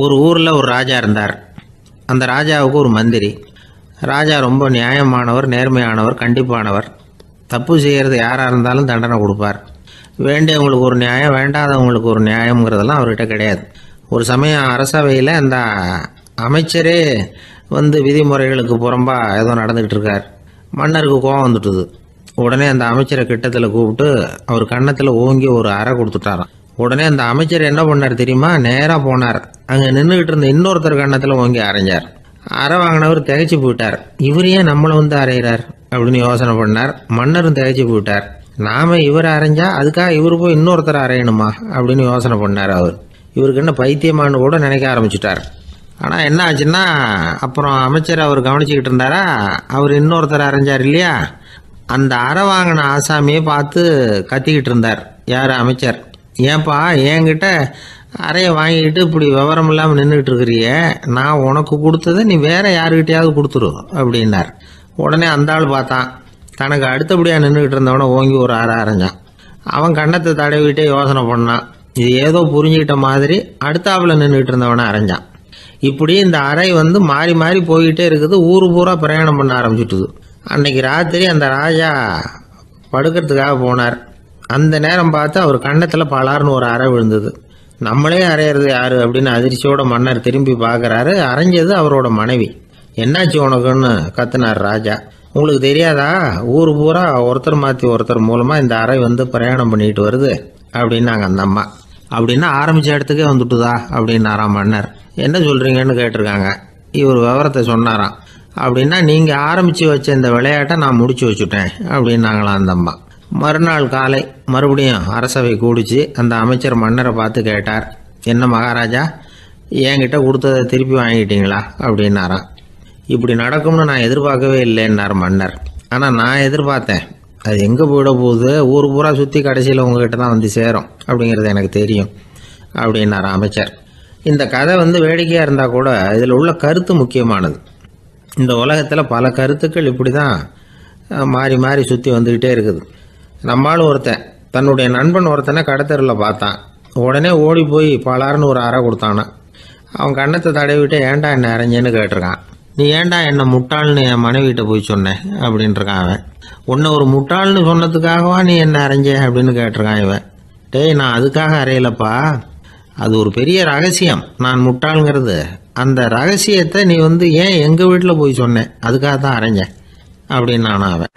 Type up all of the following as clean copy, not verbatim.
ஒரு ஊரில் ஒரு ராஜா இருந்தார். அந்த ராஜாவுக்கு ஒரு மந்திரி. ராஜா ரொம்ப நியாயமானவர், நேர்மையானவர், கண்டிப்பானவர். தப்பு செய்கிறது யாராக இருந்தாலும் தண்டனை கொடுப்பார். வேண்டியவங்களுக்கு ஒரு நியாயம், வேண்டாதவங்களுக்கு ஒரு நியாயங்கிறதெல்லாம் அவர்கிட்ட கிடையாது. ஒரு சமயம் அரசவையில் அந்த அமைச்சரே விதிமுறைகளுக்கு புறம்பா ஏதோ நடந்துகிட்டு இருக்கார். மன்னருக்கு கோபம் வந்துட்டுது. உடனே அந்த அமைச்சரை கிட்டத்தில் கூப்பிட்டு அவர் கன்னத்தில் ஓங்கி ஒரு அறை கொடுத்துட்டாராம். உடனே அந்த அமைச்சர் என்ன பண்ணார் தெரியுமா? நேராக போனார். அங்கே நின்றுக்கிட்டு இருந்த இன்னொருத்தர் கன்னத்தில் ஓங்கி அரைஞ்சார். அறை வாங்கினவர் திகைச்சு போயிட்டார். இவர் ஏன் நம்மளை அரைகிறார் அப்படின்னு யோசனை பண்ணார். மன்னரும் திகைச்சு போயிட்டார். நாம இவரை அரைஞ்சா அதுக்காக இவர் போய் இன்னொருத்தர் அரையணுமா அப்படின்னு யோசனை பண்ணார். இவருக்கு என்ன பைத்தியமானு கூட நினைக்க ஆரம்பிச்சுட்டார். ஆனால் என்ன ஆச்சுன்னா, அப்புறம் அமைச்சர் அவர் கவனிச்சுக்கிட்டு இருந்தாரா, அவர் இன்னொருத்தர் அரைஞ்சார் இல்லையா, அந்த அறை வாங்கின ஆசாமியை பார்த்து கத்திக்கிட்டு இருந்தார். யார்? அமைச்சர். ஏன்பா என்கிட்ட அறையை வாங்கிக்கிட்டு இப்படி விவரம் இல்லாமல் நின்றுக்கிட்டு இருக்கிறிய, நான் உனக்கு கொடுத்ததை நீ வேற யாருக்கிட்டையாவது கொடுத்துரு அப்படின்னார். உடனே அந்த ஆள் பார்த்தான். தனக்கு அடுத்தபடியாக நின்றுக்கிட்டு இருந்தவனை ஓங்கி ஒரு அறை அரைஞ்சான். அவன் கண்ணத்தை தடவிட்டே யோசனை பண்ணான். இது ஏதோ புரிஞ்சுக்கிட்ட மாதிரி அடுத்தாப்புல நின்றுக்கிட்டு இருந்தவனை அரைஞ்சான். இப்படி இந்த அறை மாறி மாறி போய்கிட்டே இருக்குது. ஊரு பூரா பிரயாணம் பண்ண ஆரம்பிச்சுட்டுது. அன்னைக்கு ராத்திரி அந்த ராஜா படுக்கிறதுக்காக போனார். அந்த நேரம் பார்த்து அவர் கன்னத்தில் பலார்னு ஒரு அறை விழுந்தது. நம்மளே அரையிறது யாரு அப்படின்னு அதிர்ச்சியோட மன்னர் திரும்பி பார்க்குறாரு. அரைஞ்சது அவரோட மனைவி. என்னாச்சு உனக்குன்னு கத்துனார் ராஜா. உங்களுக்கு தெரியாதா, ஊர் பூரா ஒருத்தர் மாற்றி ஒருத்தர் மூலமாக இந்த அறை பிரயாணம் பண்ணிட்டு வருது அப்படின்னாங்க அந்த அம்மா. அப்படின்னா ஆரம்பித்த இடத்துக்கே வந்துட்டுதா அப்படின்னாராம் மன்னர். என்ன சொல்கிறீங்கன்னு கேட்டிருக்காங்க. இவர் விவரத்தை சொன்னாராம். அப்படின்னா நீங்கள் ஆரம்பித்து வச்ச இந்த விளையாட்டை நான் முடிச்சு வச்சுட்டேன் அப்படின்னாங்களாம் அந்த அம்மா. மறுநாள் காலை மறுபடியும் அரசவை கூடிச்சு. அந்த அமைச்சர் மன்னரை பார்த்து கேட்டார், என்ன மகாராஜா, என்கிட்ட கொடுத்ததை திருப்பி வாங்கிட்டீங்களா அப்படின்னாராம். இப்படி நடக்கும்னு நான் எதிர்பார்க்கவே இல்லைன்னார் மன்னர். ஆனால் நான் எதிர்பார்த்தேன். அது எங்கே போயிட போகுது, ஊர் பூரா சுற்றி கடைசியில் உங்ககிட்ட தான் சேரும் அப்படிங்கிறது எனக்கு தெரியும் அப்படின்னார் அமைச்சர். இந்த கதை வேடிக்கையாக இருந்தால் கூட இதில் உள்ள கருத்து முக்கியமானது. இந்த உலகத்தில் பல கருத்துக்கள் இப்படி தான் மாறி மாறி சுற்றி வந்துக்கிட்டே இருக்குது. நம்மளும் ஒருத்தன் தன்னுடைய நண்பன் ஒருத்தனை கடத்தரில் பார்த்தான். உடனே ஓடி போய் பலார்னு ஒரு அறை கொடுத்தானான். அவன் கண்ணத்தை தடவிட்டு ஏன்டா என்ன அரைஞ்சேன்னு கேட்டிருக்கான். நீ ஏன்டா என்ன முட்டாள்னு என் மனைவிட்ட போய் சொன்னேன் அப்படின்ட்டுருக்கான் அவன். உன்னை ஒரு முட்டாள்னு சொன்னதுக்காகவா நீ என்ன அரைஞ்ச அப்படின்னு கேட்டிருக்கான் இவன். டேய், நான் அதுக்காக அறையலப்பா, அது ஒரு பெரிய ரகசியம். நான் முட்டாளுங்கிறது அந்த ரகசியத்தை நீ ஏன் எங்கள் வீட்டில் போய் சொன்னேன், அதுக்காக தான் அரைஞ்சேன் அப்படின்னு நானும் அவன்.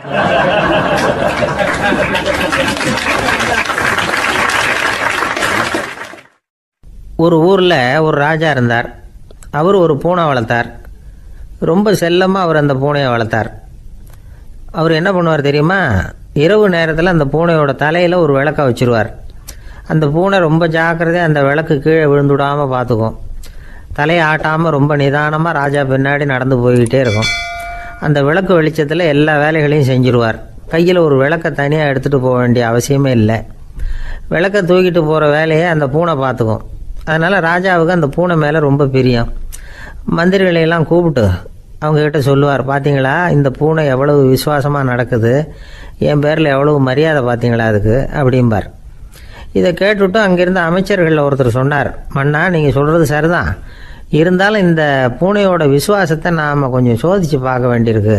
ஒரு ஊரில் ஒரு ராஜா இருந்தார். அவர் ஒரு பூனை வளர்த்தார். ரொம்ப செல்லமாக அவர் அந்த பூனையை வளர்த்தார். அவர் என்ன பண்ணுவார் தெரியுமா? இரவு நேரத்தில் அந்த பூனையோட தலையில் ஒரு விளக்கை வச்சுருவார். அந்த பூனை ரொம்ப ஜாக்கிரதையாக அந்த விளக்கு கீழே விழுந்துடாமல் பார்த்துக்கும். தலையை ஆட்டாமல் ரொம்ப நிதானமாக ராஜா பின்னாடி நடந்து போய்கிட்டே இருக்கும். அந்த விளக்கு வெளிச்சத்தில் எல்லா வேலைகளையும் செஞ்சுருவார். கையில் ஒரு விளக்கை தனியாக எடுத்துகிட்டு போக வேண்டிய அவசியமே இல்லை. விளக்கை தூக்கிட்டு போகிற வேலையை அந்த பூனை பார்த்துக்கும். அதனால் ராஜாவுக்கு அந்த பூனை மேலே ரொம்ப பிரியம். மந்திரிகளையெல்லாம் கூப்பிட்டு அவங்கக்கிட்ட சொல்லுவார், பார்த்தீங்களா இந்த பூனை எவ்வளவு விசுவாசமாக நடக்குது, என் பேரில் எவ்வளவு மரியாதை பார்த்தீங்களா அதுக்கு அப்படிம்பார். இதை கேட்டுவிட்டு அங்கிருந்த அமைச்சர்களில் ஒருத்தர் சொன்னார், மன்னா நீங்கள் சொல்கிறது சரிதான், இருந்தாலும் இந்த பூனையோட விசுவாசத்தை நாம் கொஞ்சம் சோதித்து பார்க்க வேண்டியிருக்கு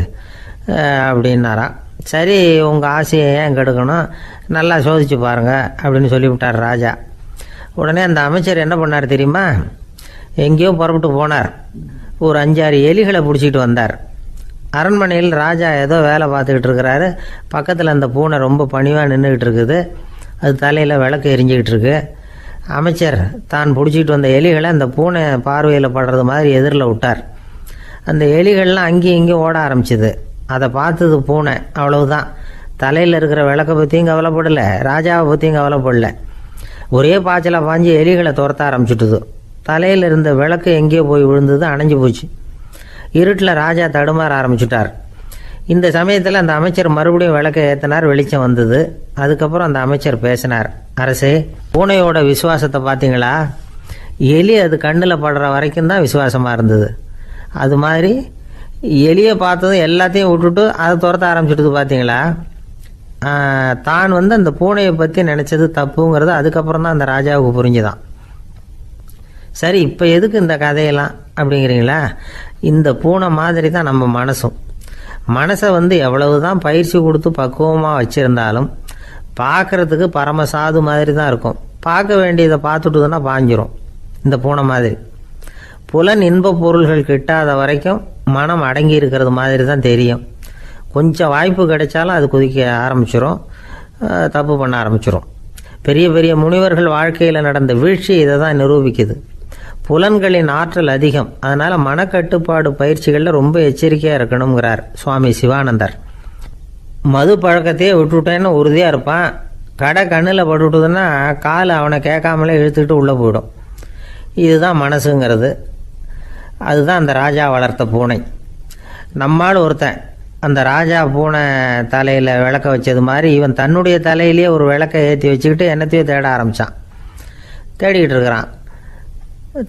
அப்படின்னாராம். சரி, உங்கள் ஆசையை ஏன் கெடுக்கணும், நல்லா சோதித்து பாருங்கள் அப்படின்னு சொல்லிவிட்டார் ராஜா. உடனே அந்த அமைச்சர் என்ன பண்ணார் தெரியுமா? எங்கேயோ புறப்பட்டு போனார். ஒரு 5-6 எலிகளை பிடிச்சிட்டு வந்தார். அரண்மனையில் ராஜா ஏதோ வேலை பார்த்துக்கிட்டு இருக்கிறாரு. பக்கத்தில் அந்த பூனை ரொம்ப பணிவாக நின்றுக்கிட்டு இருக்குது. அது தலையில் விளக்கு எரிஞ்சிக்கிட்டு இருக்கு. அமைச்சர் தான் பிடிச்சிக்கிட்டு வந்த எலிகளை அந்த பூனை பார்வையில் படுறது மாதிரி எதிரில் விட்டார். அந்த எலிகள்லாம் அங்கேயும் இங்கேயும் ஓட ஆரம்பிச்சிது. அதை பார்த்தது பூனை, அவ்வளவுதான். தலையில் இருக்கிற விளக்கை பற்றியும் கவலைப்படலை, ராஜாவை பற்றியும் கவலைப்படலை. ஒரே பாய்ச்சலாக பாஞ்சு எலிகளை துரத்த ஆரம்பிச்சுட்டுது. தலையில் இருந்த விளக்கு எங்கேயோ போய் விழுந்தது, அணைஞ்சு போச்சு. இருட்டில் ராஜா தடுமாற ஆரம்பிச்சுட்டார். இந்த சமயத்தில் அந்த அமைச்சர் மறுபடியும் விளக்கை ஏற்றினார். வெளிச்சம் வந்தது. அதுக்கப்புறம் அந்த அமைச்சர் பேசினார், அரசே, பூனையோட விசுவாசத்தை பார்த்தீங்களா? எலி அது கண்ணில் படுற வரைக்கும் தான் விசுவாசமாக இருந்தது. அது மாதிரி எலியை பார்த்ததும் எல்லாத்தையும் விட்டுட்டு அதை துரத்த ஆரம்பிச்சுட்டு பார்த்தீங்களா? தான் அந்த பூனையை பற்றி நினச்சது தப்புங்கிறது அதுக்கப்புறம் தான் அந்த ராஜாவுக்கு புரிஞ்சுதான். சரி, இப்போ எதுக்கு இந்த கதையெல்லாம் அப்படிங்கிறீங்களா? இந்த பூனை மாதிரி தான் நம்ம மனசும். மனசை எவ்வளவு தான் பயிற்சி கொடுத்து பக்குவமாக வச்சுருந்தாலும் பார்க்குறதுக்கு பரமசாது மாதிரி தான் இருக்கும். பார்க்க வேண்டியதை பார்த்துட்டுதுன்னா பாஞ்சிரும். இந்த பூனை மாதிரி புலன் இன்ப பொருள்கள் கிட்டாத வரைக்கும் மனம் அடங்கி இருக்கிறது மாதிரி தான் தெரியும். கொஞ்சம் வாய்ப்பு கிடைச்சாலும் அது குதிக்க ஆரம்பிச்சிடும், தப்பு பண்ண ஆரம்பிச்சிடும். பெரிய பெரிய முனிவர்கள் வாழ்க்கையில் நடந்த வீழ்ச்சி இதை தான் நிரூபிக்குது. புலன்களின் ஆற்றல் அதிகம், அதனால் மனக்கட்டுப்பாடு பயிற்சிகளில் ரொம்ப எச்சரிக்கையாக இருக்கணுங்கிறார் சுவாமி சிவானந்தர். மது பழக்கத்தையே விட்டுவிட்டேன்னு உறுதியாக இருப்பான். கடை கண்ணில் பட்டுவிட்டதுன்னா கால் அவனை கேட்காமலே இழுத்துக்கிட்டு உள்ளே போயிடும். இதுதான் மனசுங்கிறது. அதுதான் அந்த ராஜா வளர்த்த பூனை. நம்மால் ஒருத்தன் அந்த ராஜா பூனை தலையில் விளக்க வச்சது மாதிரி இவன் தன்னுடைய தலையிலேயே ஒரு விளக்கை ஏற்றி வச்சுக்கிட்டு என்னத்தையோ தேட ஆரம்பித்தான். தேடிக்கிட்டு இருக்கிறான்.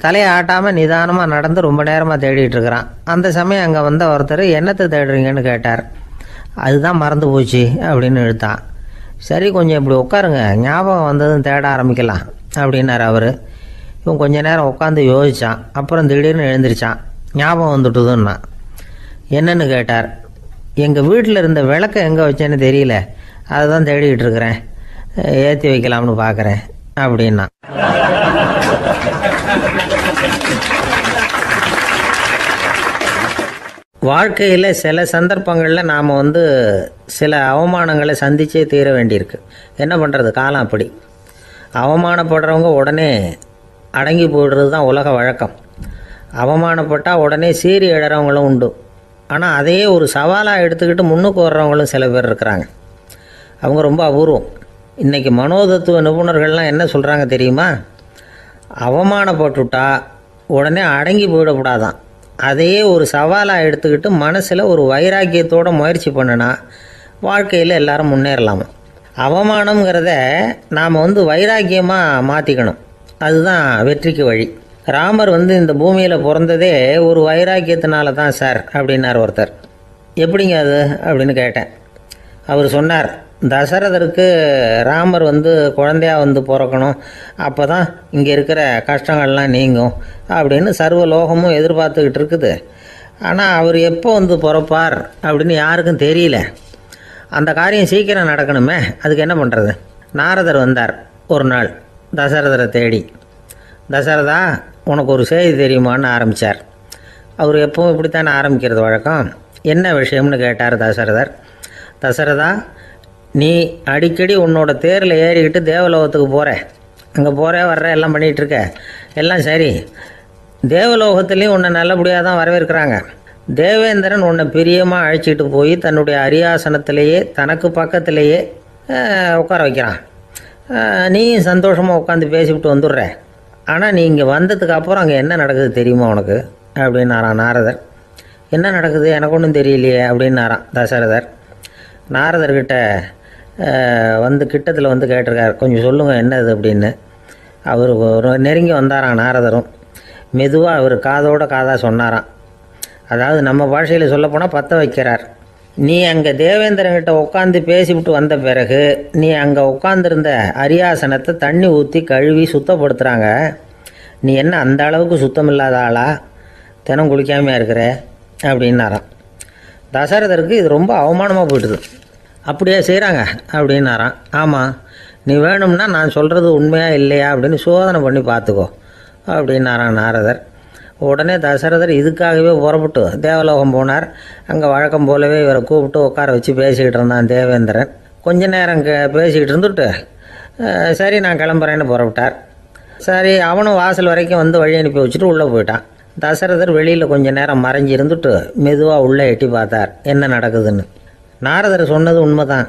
தலையை ஆட்டாமல் நிதானமாக நடந்து ரொம்ப நேரமாக தேடிட்டு இருக்கிறான். அந்த சமயம் அங்கே வந்த ஒருத்தர் என்னத்தை தேடுறீங்கன்னு கேட்டார். அதுதான் மறந்து போச்சு அப்படின்னு இழுத்தான். சரி, கொஞ்சம் இப்படி உட்காருங்க, ஞாபகம் வந்ததும் தேட ஆரம்பிக்கலாம் அப்படின்னார் அவர். இவன் கொஞ்ச நேரம் உட்காந்து யோசித்தான். அப்புறம் திடீர்னு எழுந்திரிச்சான். ஞாபகம் வந்துட்டுதுன்னா. என்னன்னு கேட்டார். எங்கள் வீட்டில் இருந்த விளக்கை எங்கே வச்சேன்னு தெரியல, அதை தான் தேடிக்கிட்டு இருக்கிறேன், ஏற்றி வைக்கலாம்னு பார்க்குறேன் அப்படின்னா. வாழ்க்கையில் சில சந்தர்ப்பங்களில் நாம் சில அவமானங்களை சந்திச்சே தீர வேண்டியிருக்கு. என்ன பண்ணுறது, காலம் அப்படி. அவமானப்படுறவங்க உடனே அடங்கி போய்டுறது தான் உலக வழக்கம். அவமானப்பட்டால் உடனே சீறி எழுறவங்களும் உண்டு. ஆனால் அதையே ஒரு சவாலாக எடுத்துக்கிட்டு முன்னுக்கு வர்றவங்களும் சில பேர் இருக்கிறாங்க. அவங்க ரொம்ப அபூர்வம். இன்றைக்கி மனோதத்துவ நிபுணர்கள்லாம் என்ன சொல்கிறாங்க தெரியுமா? அவமானப்பட்டுட்டா உடனே அடங்கி போயிடக்கூடாதான். அதையே ஒரு சவாலாக எடுத்துக்கிட்டு மனசில் ஒரு வைராக்கியத்தோடு முயற்சி பண்ணினா வாழ்க்கையில் எல்லாரும் முன்னேறலாமா. அவமானங்கிறத நாம் வைராக்கியமாக மாற்றிக்கணும். அதுதான் வெற்றிக்கு வழி. ராமர் இந்த பூமியில் பிறந்ததே ஒரு வைராக்கியத்தினால தான் சார் அப்படின்னார் ஒருத்தர். எப்படிங்க அது அப்படின்னு கேட்டேன். அவர் சொன்னார், தசரதருக்கு ராமர் குழந்தையாக பிறக்கணும், அப்போ தான் இங்கே இருக்கிற கஷ்டங்கள்லாம் நீங்கும் அப்படின்னு சர்வ லோகமும் எதிர்பார்த்துக்கிட்டு இருக்குது. ஆனால் அவர் எப்போ பிறப்பார் அப்படின்னு யாருக்கும் தெரியல. அந்த காரியம் சீக்கிரம் நடக்கணுமே, அதுக்கு என்ன பண்ணுறது? நாரதர் வந்தார் ஒரு நாள் தசரதரை தேடி. தசரதா, உனக்கு ஒரு செய்தி தெரியுமான்னு ஆரம்பித்தார். அவர் எப்பவும் இப்படித்தானே ஆரம்பிக்கிறது வழக்கம். என்ன விஷயம்னு கேட்டார் தசரதர். தசரதா, நீ அடிக்கடி உன்னோட தேரில் ஏறிக்கிட்டு தேவலோகத்துக்கு போகிற, அங்கே போகிற வர்ற எல்லாம் பண்ணிகிட்ருக்க, எல்லாம் சரி. தேவலோகத்துலேயும் உன்னை நல்லபடியாக தான் வரவேற்கிறாங்க. தேவேந்திரன் உன்னை பிரியமாக அழைச்சிட்டு போய் தன்னுடைய அரியாசனத்திலேயே தனக்கு பக்கத்திலேயே உட்கார வைக்கிறான். நீயும் சந்தோஷமாக உட்காந்து பேசிவிட்டு வந்துடுற. ஆனால் நீ இங்கே வந்ததுக்கு அப்புறம் அங்கே என்ன நடக்குது தெரியுமா உனக்கு அப்படின்னாரான் நாரதர். என்ன நடக்குது எனக்கு ஒன்றும் தெரியலையே அப்படின்னாரான் தசரதர். நாரதர்கிட்ட கிட்டத்தில் கேட்டிருக்கார், கொஞ்சம் சொல்லுங்கள் என்னது அப்படின்னு. அவர் நெருங்கி வந்தாரான் நாரதரும். மெதுவாக அவர் காதோட காதாக சொன்னாராம். அதாவது நம்ம பாஷையில் சொல்லப்போனால் பற்ற வைக்கிறார். நீ அங்கே தேவேந்திரங்கிட்ட உட்காந்து பேசிவிட்டு வந்த பிறகு நீ அங்கே உட்காந்துருந்த அரியாசனத்தை தண்ணி ஊற்றி கழுவி சுத்தப்படுத்துகிறாங்க. நீ என்ன அந்த அளவுக்கு சுத்தம் இல்லாத ஆளா, தினம் குளிக்காமையாக இருக்கிற அப்படின்னாராம். தசரதருக்கு இது ரொம்ப அவமானமாக போயிட்டுது. அப்படியே செய்கிறாங்க அப்படின்னாராம். ஆமாம், நீ வேணும்னா நான் சொல்கிறது உண்மையாக இல்லையா அப்படின்னு சோதனை பண்ணி பார்த்துக்கோ அப்படின்னாரான் நாரதர். உடனே தசரதர் இதுக்காகவே புறப்பட்டு தேவலோகம் போனார். அங்கே வழக்கம் போலவே இவரை கூப்பிட்டு உட்கார வச்சு பேசிக்கிட்டு இருந்தான் தேவேந்திரன். கொஞ்ச நேரம் பேசிக்கிட்டு இருந்துட்டு சரி நான் கிளம்புறேன்னு புறப்பட்டார். சரி, அவனும் வாசல் வரைக்கும் வழி அனுப்பி வச்சுட்டு உள்ளே போயிட்டான். தசரதர் வெளியில் கொஞ்சம் நேரம் மறைஞ்சி இருந்துட்டு மெதுவாக உள்ளே எட்டி பார்த்தார் என்ன நடக்குதுன்னு. நாரதர் சொன்னது உண்மைதான்.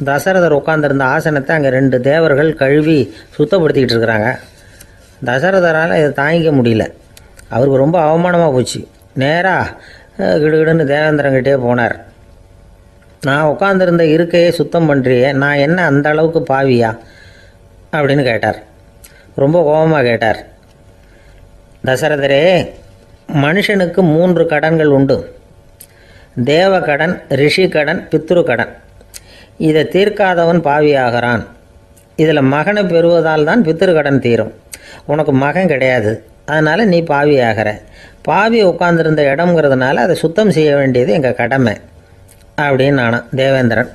தசரதர் உட்காந்துருந்த ஆசனத்தை அங்கே 2 தேவர்கள் கழுவி சுத்தப்படுத்திக்கிட்டு இருக்கிறாங்க. தசரதரால் இதை தாங்கிக்க முடியல. அவருக்கு ரொம்ப அவமானமாக போச்சு. நேராக கிடுகிடுன்னு தேவேந்திரங்கிட்டே போனார். நான் உட்காந்துருந்த இருக்கையே சுத்தம் பண்ணுறியே, நான் என்ன அந்த அளவுக்கு பாவியா அப்படின்னு கேட்டார். ரொம்ப கோபமாக கேட்டார். தசரதரே, மனுஷனுக்கு 3 கடன்கள் உண்டு. தேவ கடன், ரிஷி கடன், பித்ரு கடன். இதை தீர்க்காதவன் பாவியாகிறான். இதில் மகனை பெறுவதால் தான் பித்ரு கடன் தீரும். உனக்கு மகன் கிடையாது, அதனால் நீ பாவி ஆகிற. பாவி உட்காந்துருந்த இடம்ங்கிறதுனால அதை சுத்தம் செய்ய வேண்டியது எங்கள் கடமை அப்படின்னு நானும் தேவேந்திரன்.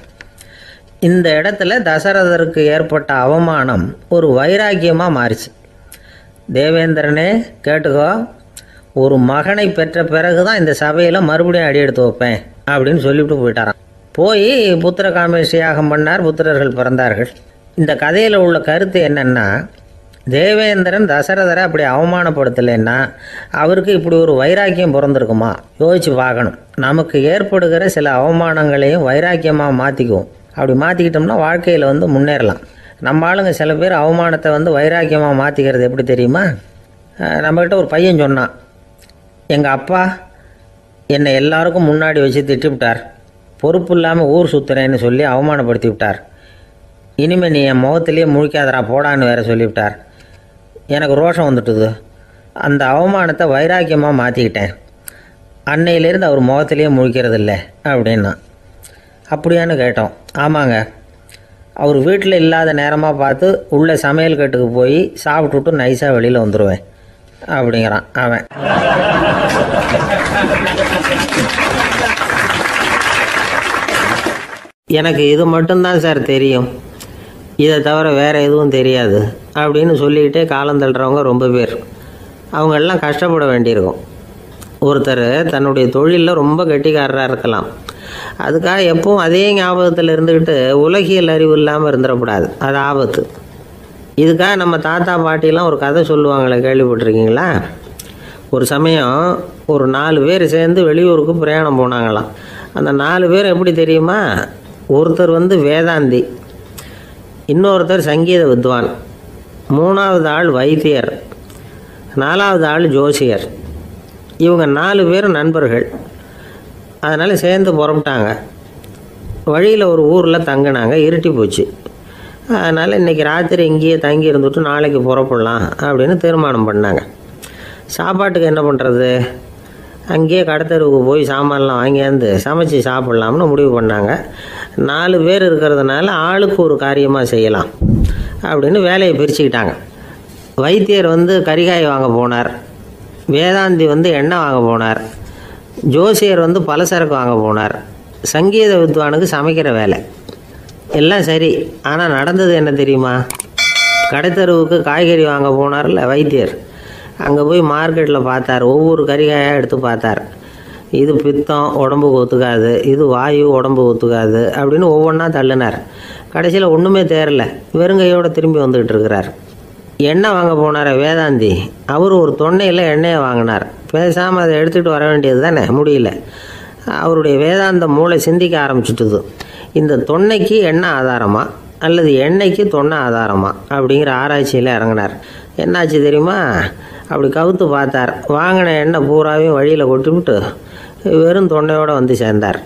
இந்த இடத்துல தசரதருக்கு ஏற்பட்ட அவமானம் ஒரு வைராக்கியமாக மாறிச்சு. தேவேந்திரனே கேட்டுக்கோ, ஒரு மகனை பெற்ற பிறகு தான் இந்த சபையில் மறுபடியும் அடி எடுத்து வைப்பேன் அப்படின்னு சொல்லிவிட்டு போயிட்டாராம். போய் புத்திர காமேஷ் யாகம் பண்ணார், புத்திரர்கள் பிறந்தார்கள். இந்த கதையில் உள்ள கருத்து என்னென்னா, தேவேந்திரன் தசரதரை அப்படி அவமானப்படுத்தலைன்னா அவருக்கு இப்படி ஒரு வைராக்கியம் பிறந்திருக்குமா? யோசித்து பார்க்கணும். நமக்கு ஏற்படுகிற சில அவமானங்களையும் வைராக்கியமாக மாற்றிக்குவோம். அப்படி மாற்றிக்கிட்டோம்னா வாழ்க்கையில் முன்னேறலாம். நம்ம ஆளுங்க சில பேர் அவமானத்தை வைராக்கியமாக மாற்றிக்கிறது எப்படி தெரியுமா? நம்மக்கிட்ட ஒரு பையன் சொன்னான், எங்கள் அப்பா என்னை எல்லாருக்கும் முன்னாடி வச்சு திட்டிவிட்டார், பொறுப்பு இல்லாமல் ஊர் சுற்றுறேன்னு சொல்லி அவமானப்படுத்தி விட்டார். இனிமேல் நீ என் முகத்திலேயே முழிக்காதரா போடான்னு வேறு சொல்லிவிட்டார். எனக்கு ரோஷம் வந்துட்டுது. அந்த அவமானத்தை வைராக்கியமாக மாற்றிக்கிட்டேன். அன்னையிலேருந்து அவர் முகத்திலேயே முழிக்கிறது இல்லை அப்படின்னா. அப்படியான்னு கேட்டோம். ஆமாங்க, அவர் வீட்டில் இல்லாத நேரமாக பார்த்து உள்ளே சமையல் கட்டுக்கு போய் சாப்பிட்டுட்டு நைஸாக வெளியில் வந்துடுவேன் அப்படிங்கிறான் அவன். எனக்கு இது மட்டும்தான் சார் தெரியும், இதை தவிர வேறு எதுவும் தெரியாது அப்படின்னு சொல்லிக்கிட்டே காலம் தள்ளுறவங்க ரொம்ப பேர். அவங்கெல்லாம் கஷ்டப்பட வேண்டியிருக்கும். ஒருத்தர் தன்னுடைய தொழிலில் ரொம்ப கெட்டிக்காரராக இருக்கலாம். அதுக்காக எப்பவும் அதே ஞாபகத்தில் இருந்துக்கிட்டு உலகியல் அறிவு இல்லாமல் இருந்துடக்கூடாது. அது ஆபத்து. இதுக்காக நம்ம தாத்தா பாட்டிலாம் ஒரு கதை சொல்லுவாங்களே, கேள்விப்பட்டிருக்கீங்களா? ஒரு சமயம் ஒரு 4 பேர் சேர்ந்து வெளியூருக்கு பிரயாணம் போனாங்களாம். அந்த 4 பேர் எப்படி தெரியுமா? ஒருத்தர் வேதாந்தி, இன்னொருத்தர் சங்கீத வித்வான், 3வது ஆள் வைத்தியர், 4வது ஆள் ஜோசியர். இவங்க 4 பேரும் நண்பர்கள். அதனால் சேர்ந்து புறப்பட்டாங்க. வழியில் ஒரு ஊரில் தங்கினாங்க. இருட்டி போச்சு. அதனால் இன்றைக்கி ராத்திரி இங்கேயே தங்கி இருந்துட்டு நாளைக்கு புறப்படலாம் அப்படின்னு தீர்மானம் பண்ணாங்க. சாப்பாட்டுக்கு என்ன பண்ணுறது? அங்கேயே கடத்தெருவுக்கு போய் சாமான்லாம் வாங்கியாந்து சமைச்சு சாப்பிட்லாம்னு முடிவு பண்ணாங்க. 4 பேர் இருக்கிறதுனால ஆளுக்கு ஒரு காரியமாக செய்யலாம் அப்படின்னு வேலையை பிரிச்சுக்கிட்டாங்க. வைத்தியர் கறிகாய் வாங்க போனார், வேதாந்தி எண்ணெய் வாங்க போனார், ஜோசியர் பலசரக்கு வாங்க போனார், சங்கீத வித்வானுக்கு சமைக்கிற வேலை. எல்லாம் சரி. ஆனால் நடந்தது என்ன தெரியுமா? கடைத்தெருவுக்கு காய்கறி வாங்க போனார்ல வைத்தியர், அங்கே போய் மார்க்கெட்டில் பார்த்தார். ஒவ்வொரு கறிகாயாக எடுத்து பார்த்தார். இது பித்தம், உடம்புக்கு ஒத்துக்காது, இது வாயு, உடம்பு ஒத்துக்காது அப்படின்னு ஒவ்வொன்றா தள்ளினார். கடைசியில் ஒன்றுமே தேரல, வெறுங்கையோடு திரும்பி வந்துக்கிட்டு இருக்கிறார். எண்ணெய் வாங்க போனார் வேதாந்தி, அவர் ஒரு தொன்னையில் எண்ணெயை வாங்கினார். பேசாமல் அதை எடுத்துகிட்டு வர வேண்டியது தானே, முடியல. அவருடைய வேதாந்த மூளை சிந்திக்க ஆரம்பிச்சுட்டுது. இந்த தொன்னைக்கு எண்ணெய் ஆதாரமா அல்லது எண்ணெய்க்கு தொன்னை ஆதாரமா அப்படிங்கிற ஆராய்ச்சியில் இறங்கினார். என்னாச்சு தெரியுமா? அப்படி கவுத்து பார்த்தார். வாங்கின எண்ணெய் பூராவையும் வழியில் கொட்டிவிட்டு வெறும் தொன்னையோடு சேர்ந்தார்.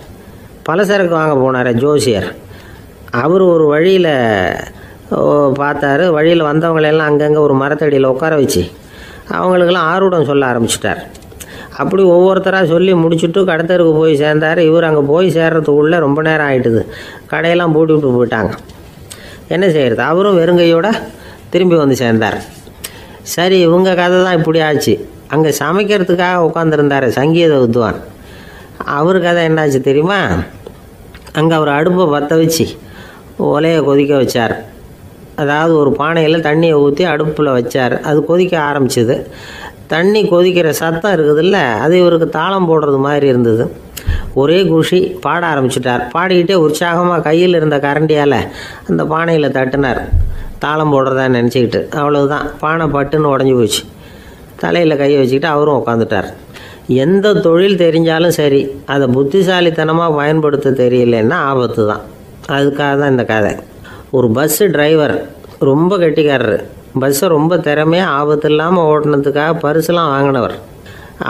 பலசரக்கு வாங்க போனார் ஜோசியர், அவர் ஒரு வழியில் பார்த்தாரு. வழியில் வந்தவங்களெல்லாம் அங்கங்கே ஒரு மரத்தடியில் உட்கார வச்சு அவங்களுக்கெல்லாம் ஆர்வம் சொல்ல ஆரம்பிச்சிட்டார். அப்படி ஒவ்வொருத்தராக சொல்லி முடிச்சுட்டு கடத்தருக்கு போய் சேர்ந்தார். இவர் அங்கே போய் சேர்றதுக்குள்ளே ரொம்ப நேரம் ஆகிட்டுது. கடையெல்லாம் பூட்டி விட்டு போயிட்டாங்க. என்ன செய்கிறது? அவரும் வெறுங்கையோடு திரும்பி சேர்ந்தார். சரி, இவங்க கதை தான் இப்படி ஆச்சு. அங்கே சமைக்கிறதுக்காக உட்காந்துருந்தார் சங்கீத வித்வான், அவர் கதை என்னாச்சு தெரியுமா? அங்கே அவர் அடுப்பை பற்ற வச்சு ஒலையை கொதிக்க வச்சார். அதாவது ஒரு பானையில் தண்ணியை ஊற்றி அடுப்பில் வச்சார். அது கொதிக்க ஆரம்பிச்சிது. தண்ணி கொதிக்கிற சத்தம் இருக்குதுல்ல, அது இவருக்கு தாளம் போடுறது மாதிரி இருந்தது. ஒரே குஷி, பாட ஆரம்பிச்சிட்டார். பாடிக்கிட்டே உற்சாகமாக கையில் இருந்த கரண்டியால் அந்த பானையில் தட்டினார், தாளம் போடுறதா நினச்சிக்கிட்டு. அவ்வளவுதான், பானை பட்டுன்னு உடஞ்சி போச்சு. தலையில் கையை வச்சுக்கிட்டு அவரும் உட்காந்துட்டார். எந்த தொழில் தெரிஞ்சாலும் சரி, அதை புத்திசாலித்தனமாக பயன்படுத்த தெரியலன்னா ஆபத்து தான். அதுக்காக தான் இந்த கதை. ஒரு பஸ்ஸு டிரைவர் ரொம்ப கெட்டிக்காரரு. பஸ்ஸை ரொம்ப திறமையாக ஆபத்து இல்லாமல் ஓட்டினதுக்காக பரிசுலாம் வாங்கினவர்.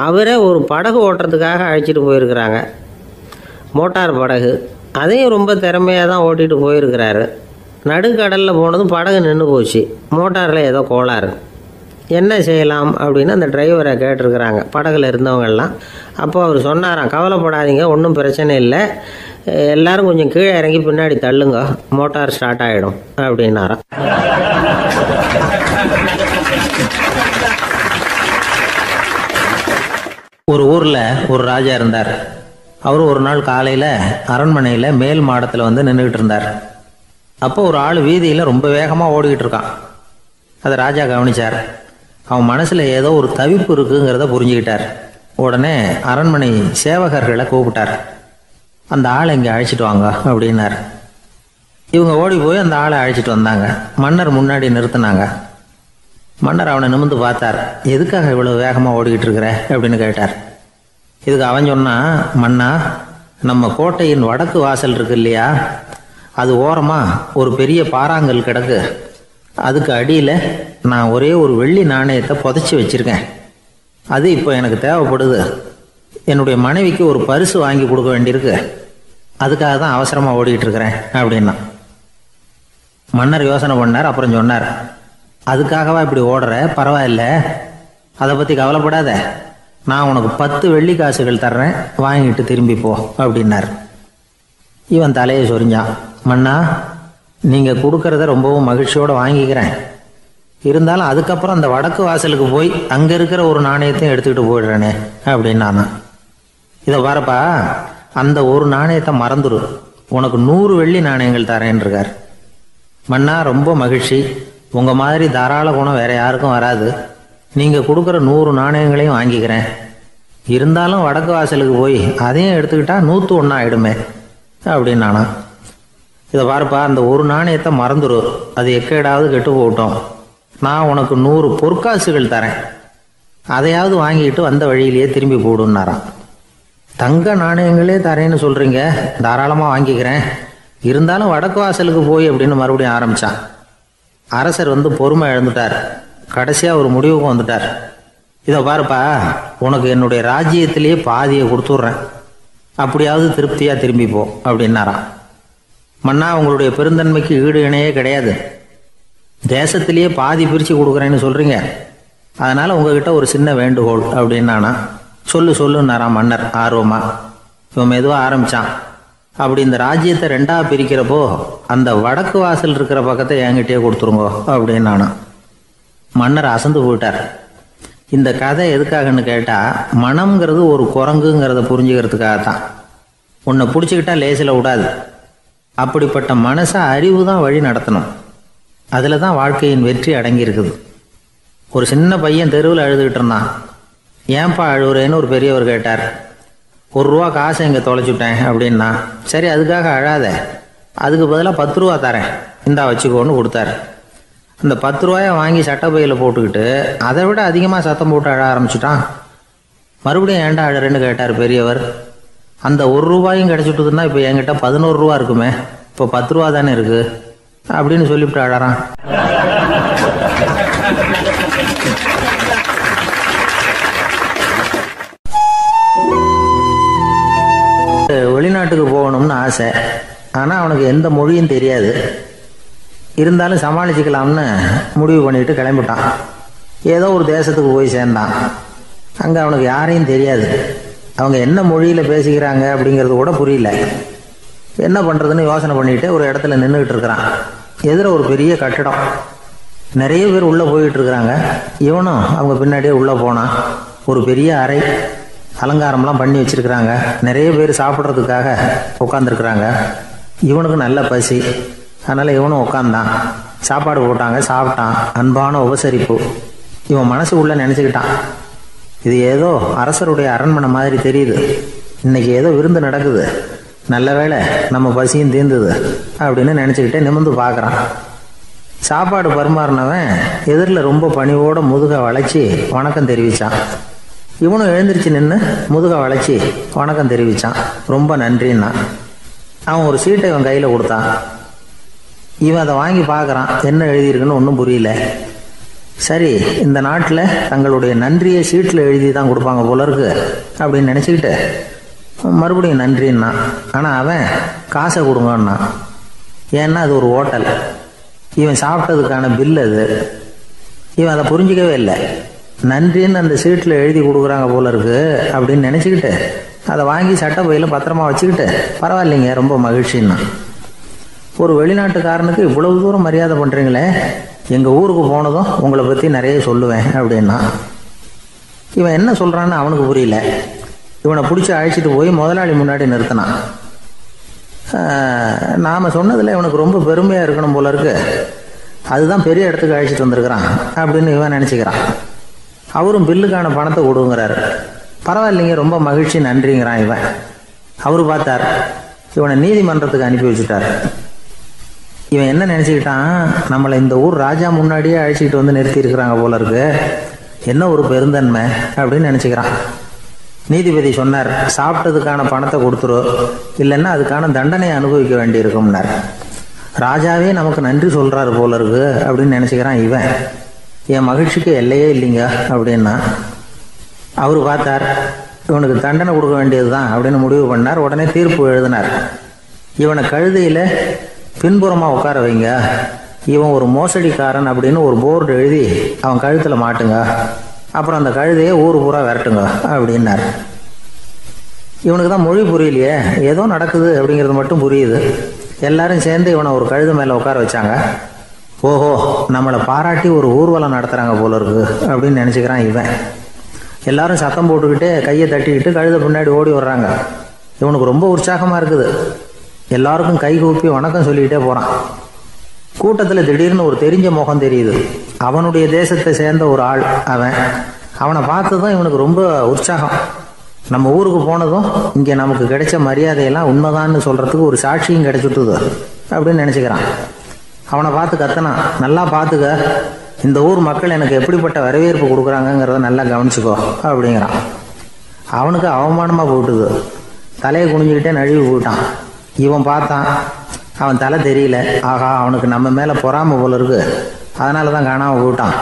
அவரே ஒரு படகு ஓட்டுறதுக்காக அழைச்சிட்டு போயிருக்கிறாங்க, மோட்டார் படகு. அதையும் ரொம்ப திறமையாக தான் ஓட்டிகிட்டு போயிருக்கிறாரு. நடுக்கடலில் போனதும் படகு நின்று போச்சு. மோட்டாரில் ஏதோ கோளாறு. என்ன செய்யலாம் அப்படின்னு அந்த டிரைவரை கேட்டிருக்கிறாங்க படகுல இருந்தவங்கெல்லாம். அப்போ அவர் சொன்னாராம், கவலைப்படாதீங்க, ஒன்றும் பிரச்சனை இல்லை, எல்லாரும் கொஞ்சம் கீழே இறங்கி பின்னாடி தள்ளுங்க, மோட்டார் ஸ்டார்ட் ஆகிடும் அப்படின்னாராம். ஒரு ஊரில் ஒரு ராஜா இருந்தார். அவர் ஒரு நாள் காலையில் அரண்மனையில் மேல் மாடத்தில் வந்து நின்றுக்கிட்டு இருந்தார். அப்போ ஒரு ஆள் வீதியில் ரொம்ப வேகமாக ஓடிக்கிட்டு இருக்கான். அதை ராஜா கவனிச்சார். அவன் மனசில் ஏதோ ஒரு தவிப்பு இருக்குங்கிறத புரிஞ்சுக்கிட்டார். உடனே அரண்மனை சேவகர்களை கூப்பிட்டார். அந்த ஆளை இங்கே அழைச்சிட்டு வாங்க அப்படின்னார். இவங்க ஓடி போய் அந்த ஆளை அழைச்சிட்டு வந்தாங்க. மன்னர் முன்னாடி நிறுத்தினாங்க. மன்னர் அவனை நிமிர்ந்து பார்த்தார். எதுக்காக இவ்வளோ வேகமாக ஓடிக்கிட்டு இருக்கிற அப்படின்னு கேட்டார். இதுக்கு அவன் சொன்னான், மன்னா, நம்ம கோட்டையின் வடக்கு வாசல் இருக்கு இல்லையா, அது ஓரமாக ஒரு பெரிய பாறாங்கல் கிடக்கு. அதுக்கு அடியில் நான் ஒரே ஒரு வெள்ளி நாணயத்தை புதைச்சி வச்சுருக்கேன். அது இப்போ எனக்கு தேவைப்படுது. என்னுடைய மனைவிக்கு ஒரு பரிசு வாங்கி கொடுக்க வேண்டியிருக்கு. அதுக்காக தான் அவசரமாக ஓடிக்கிட்டு இருக்கிறேன் அப்படின்னா. மன்னர் யோசனை பண்ணார். அப்புறம் சொன்னார், அதுக்காகவா இப்படி ஓடுற? பரவாயில்ல, அதை பற்றி கவலைப்படாத. நான் உனக்கு 10 வெள்ளி காசுகள் தர்றேன், வாங்கிட்டு திரும்பி போ அப்படின்னார். இவன் தலையை சொரிஞ்சான். மன்னா, நீங்கள் கொடுக்கறத ரொம்பவும் மகிழ்ச்சியோடு வாங்கிக்கிறேன். இருந்தாலும் அதுக்கப்புறம் அந்த வடக்கு வாசலுக்கு போய் அங்கே இருக்கிற ஒரு நாணயத்தையும் எடுத்துக்கிட்டு போயிடுறேனே அப்படின்னானா. இதை பாருப்பா, அந்த ஒரு நாணயத்தை மறந்துடு, உனக்கு 100 வெள்ளி நாணயங்கள் தரேன் இருக்கார். மன்னா, ரொம்ப மகிழ்ச்சி. உங்கள் மாதிரி தாராள குணம் வேற யாருக்கும் வராது. நீங்கள் கொடுக்குற 100 நாணயங்களையும் வாங்கிக்கிறேன். இருந்தாலும் வடக்கு வாசலுக்கு போய் அதையும் எடுத்துக்கிட்டா 101 ஆகிடுமே அப்படின்னானா. இதை பாருப்பா, அந்த ஒரு நாணயத்தை மறந்துடு, அது எக்கேடாவது கெட்டு போகட்டும். நான் உனக்கு 100 பொற்காசுகள் தரேன், அதையாவது வாங்கிட்டு வந்த வழியிலேயே திரும்பி போடுன்னாரான். தங்க நாணயங்களே தரேன்னு சொல்கிறீங்க, தாராளமாக வாங்கிக்கிறேன். இருந்தாலும் வடக்கு வாசலுக்கு போய் அப்படின்னு மறுபடியும் ஆரம்பித்தான். அரசர் வந்து பொறுமை இழந்துட்டார். கடைசியாக ஒரு முடிவுக்கு வந்துட்டார். இதை பாருப்பா, உனக்கு என்னுடைய ராஜ்யத்திலேயே பாதியை கொடுத்துட்றேன், அப்படியாவது திருப்தியாக திரும்பி போ அப்படின்னாராம். மன்னா, உங்களுடைய பெருந்தன்மைக்கு ஈடு இணையே கிடையாது. தேசத்திலேயே பாதி பிரித்து கொடுக்குறேன்னு சொல்கிறீங்க. அதனால் உங்ககிட்ட ஒரு சின்ன வேண்டுகோள் அப்படின்னானா. சொல்லுன்னாராம் மன்னர் ஆர்வமாக. இவன் மெதுவாக ஆரம்பித்தான். அப்படி இந்த ராஜ்யத்தை 2ஆக பிரிக்கிறப்போ அந்த வடக்கு வாசல் இருக்கிற பக்கத்தை என்கிட்டயே கொடுத்துருங்கோ அப்படின்னானா. மன்னர் அசந்து போயிட்டார். இந்த கதை எதுக்காகன்னு கேட்டால், மனம்ங்கிறது ஒரு குரங்குங்கிறத புரிஞ்சுக்கிறதுக்காகத்தான். உன்னை பிடிச்சிக்கிட்டா லேசில் விடாது. அப்படிப்பட்ட மனசை அறிவு தான் வழி நடத்தணும். அதில் தான் வாழ்க்கையின் வெற்றி அடங்கியிருக்குது. ஒரு சின்ன பையன் தெருவில் அழுதுகிட்டு இருந்தான். ஏன்பா அழுவுறேன்னு ஒரு பெரியவர் கேட்டார். 1 ரூபா காசை இங்கே தொலைச்சுட்டேன் அப்படின்னா. சரி, அதுக்காக அழாத, அதுக்கு பதிலாக 10 ரூபா தரேன், இந்தா வச்சுக்கோன்னு கொடுத்தாரு. அந்த 10 ரூபாயை வாங்கி சட்டப்பையில் போட்டுக்கிட்டு அதை விட அதிகமாக சத்தம் போட்டு அழ ஆரம்பிச்சுட்டான். மறுபடியும் ஏன்டா அழறேன்னு கேட்டார் பெரியவர். அந்த 1 ரூபாயும் கிடச்சிட்டுதுன்னா இப்போ என்கிட்ட 11 ரூபா இருக்குமே, இப்போ 10 ரூபா தானே இருக்குது அப்படின்னு சொல்லிவிட்டு அழறான். வெளிநாட்டுக்கு போகணும்னு ஆசை. ஆனால் அவனுக்கு எந்த மொழியும் தெரியாது. இருந்தாலும் சமாளிச்சுக்கலாம்னு முடிவு பண்ணிட்டு கிளம்பிட்டான். ஏதோ ஒரு தேசத்துக்கு போய் சேர்ந்தான். அங்கே அவனுக்கு யாரையும் தெரியாது. அவங்க என்ன மொழியில் பேசிக்கிறாங்க அப்படிங்கிறது கூட புரியல. என்ன பண்ணுறதுன்னு யோசனை பண்ணிட்டு ஒரு இடத்துல நின்றுக்கிட்டு இருக்கிறான். எதிர ஒரு பெரிய கட்டடம். நிறைய பேர் உள்ளே போயிட்டு இருக்கிறாங்க. இவனும் அவங்க பின்னாடியே உள்ளே போனான். ஒரு பெரிய அறை, அலங்காரம்லாம் பண்ணி வச்சிருக்கிறாங்க. நிறைய பேர் சாப்பிட்றதுக்காக உட்காந்துருக்குறாங்க. இவனுக்கு நல்ல பசி, அதனால் இவனும் உட்காந்தான். சாப்பாடு போட்டாங்க, சாப்பிட்டான். அன்பான உபசரிப்பு. இவன் மனசு உள்ள நினச்சிக்கிட்டான், இது ஏதோ அரசருடைய அரண்மனை மாதிரி தெரியுது, இன்னைக்கு ஏதோ விருந்து நடக்குது, நல்ல வேளை நம்ம பசியும் தீர்ந்தது அப்படின்னு நினச்சிக்கிட்டே நிமிர்ந்து பார்க்குறான். சாப்பாடு பரிமாறினவன் எதிரில் ரொம்ப பணிவோட முதுக வளைச்சி வணக்கம் தெரிவித்தான். இவனும் எழுந்திரிச்சு நின்று முதுக வளைச்சி வணக்கம் தெரிவித்தான். ரொம்ப நன்றின்னா. அவன் ஒரு சீட்டை இவன் கையில் கொடுத்தான். இவன் அதை வாங்கி பார்க்குறான். என்ன எழுதியிருக்குன்னு ஒன்றும் புரியல. சரி, இந்த நாட்டில் தங்களுடைய நன்றியை சீட்டில் எழுதி தான் கொடுப்பாங்க போல இருக்கு அப்படின்னு நினச்சிக்கிட்டு மறுபடியும் நன்றின்னா. ஆனால் அவன் காசை கொடுங்கன்னா. ஏன்னா அது ஒரு ஹோட்டல், இவன் சாப்பிட்டதுக்கான பில் அது. இவன் அதை புரிஞ்சிக்கவே இல்லை. நன்றின்னு அந்த சீட்டில் எழுதி கொடுக்குறாங்க போல இருக்கு அப்படின்னு நினச்சிக்கிட்டு அதை வாங்கி சட்டப்பையில் பத்திரமா வச்சுக்கிட்டு, பரவாயில்லைங்க, ரொம்ப மகிழ்ச்சின்னா. ஒரு வெளிநாட்டுக்காரனுக்கு இவ்வளவு தூரம் மரியாதை பண்ணுறீங்களே, எங்கள் ஊருக்கு போனதும் உங்களை பற்றி நிறைய சொல்லுவேன் அப்படின்னா. இவன் என்ன சொல்கிறான்னு அவனுக்கு புரியல. இவனை பிடிச்சி அழைச்சிட்டு போய் முதலாளி முன்னாடி நிறுத்தினான். நாம் சொன்னதில் இவனுக்கு ரொம்ப பெருமையாக இருக்கணும் போல இருக்கு, அதுதான் பெரிய இடத்துக்கு அழைச்சிட்டு வந்திருக்கிறான் அப்படின்னு இவன் நினச்சிக்கிறான். அவரும் பில்லுக்கான பணத்தை கொடுங்கிறாரு. பரவாயில்லைங்க, ரொம்ப மகிழ்ச்சி, நன்றிங்கிறான் இவன். அவரு பார்த்தார், இவனை நீதிமன்றத்துக்கு அனுப்பி வச்சுட்டார். இவன் என்ன நினச்சிக்கிட்டான், நம்மளை இந்த ஊர் ராஜா முன்னாடியே அழைச்சிக்கிட்டு வந்து நிறுத்தி இருக்கிறாங்க போல இருக்கு, என்ன ஒரு பெருந்தன்மை அப்படின்னு நினச்சிக்கிறான். நீதிபதி சொன்னார், சாப்பிட்டதுக்கான பணத்தை கொடுத்துரு, இல்லைன்னா அதுக்கான தண்டனையை அனுபவிக்க வேண்டி இருக்கும்னார். ராஜாவே நமக்கு நன்றி சொல்கிறாரு போல இருக்கு அப்படின்னு நினச்சிக்கிறான் இவன். என் மகிழ்ச்சிக்கு எல்லையே இல்லைங்க அப்படின்னா. அவர் பார்த்தார், இவனுக்கு தண்டனை கொடுக்க வேண்டியது தான் அப்படின்னு முடிவு பண்ணார். உடனே தீர்ப்பு எழுதினார். இவனை கழுதையில் பின்புறமாக உட்கார வைங்க, இவன் ஒரு மோசடிக்காரன் அப்படின்னு ஒரு போர்டு எழுதி அவன் கழுத்தில் மாட்டுங்க, அப்புறம் அந்த கழுதையை ஊர் பூரா விரட்டுங்க அப்படின்னார். இவனுக்கு தான் மொழி புரியலையே, ஏதோ நடக்குது அப்படிங்கிறது மட்டும் புரியுது. எல்லாரும் சேர்ந்து இவனை ஒரு கழுதை மேலே உட்கார வச்சாங்க. ஓஹோ, நம்மளை பாராட்டி ஒரு ஊர்வலம் நடத்துகிறாங்க போல இருக்கு அப்படின்னு நினச்சிக்கிறான் இவன். எல்லாரும் சத்தம் போட்டுக்கிட்டு கையை தட்டிக்கிட்டு கழுதை பின்னாடி ஓடி வர்றாங்க. இவனுக்கு ரொம்ப உற்சாகமாக இருக்குது. எல்லாருக்கும் கை கூப்பி வணக்கம் சொல்லிக்கிட்டே போகிறான். கூட்டத்தில் திடீர்னு ஒரு தெரிஞ்ச முகம் தெரியுது. அவனுடைய தேசத்தை சேர்ந்த ஒரு ஆள் அவன். அவனை பார்த்ததும் இவனுக்கு ரொம்ப உற்சாகம். நம்ம ஊருக்கு போனதும் இங்கே நமக்கு கிடைச்ச மரியாதையெல்லாம் உண்மைதான்னு சொல்கிறதுக்கு ஒரு சாட்சியும் கிடைச்சிட்டுது அப்படின்னு நினச்சிக்கிறான். அவனை பார்த்து கத்தனான், நல்லா பார்த்துக்க, இந்த ஊர் மக்கள் எனக்கு எப்படிப்பட்ட வரவேற்பு கொடுக்குறாங்கங்கிறத நல்லா கவனிச்சுக்கோ அப்படிங்கிறான். அவனுக்கு அவமானமாக போட்டுது. தலையை குனிஞ்சுக்கிட்டே நழுவி போயிட்டான். இவன் பார்த்தான், அவன் தலை தெரியல. ஆகா, அவனுக்கு நம்ம மேலே பொறாமை போல இருக்கு, அதனால தான் காணாமல் போயிட்டான்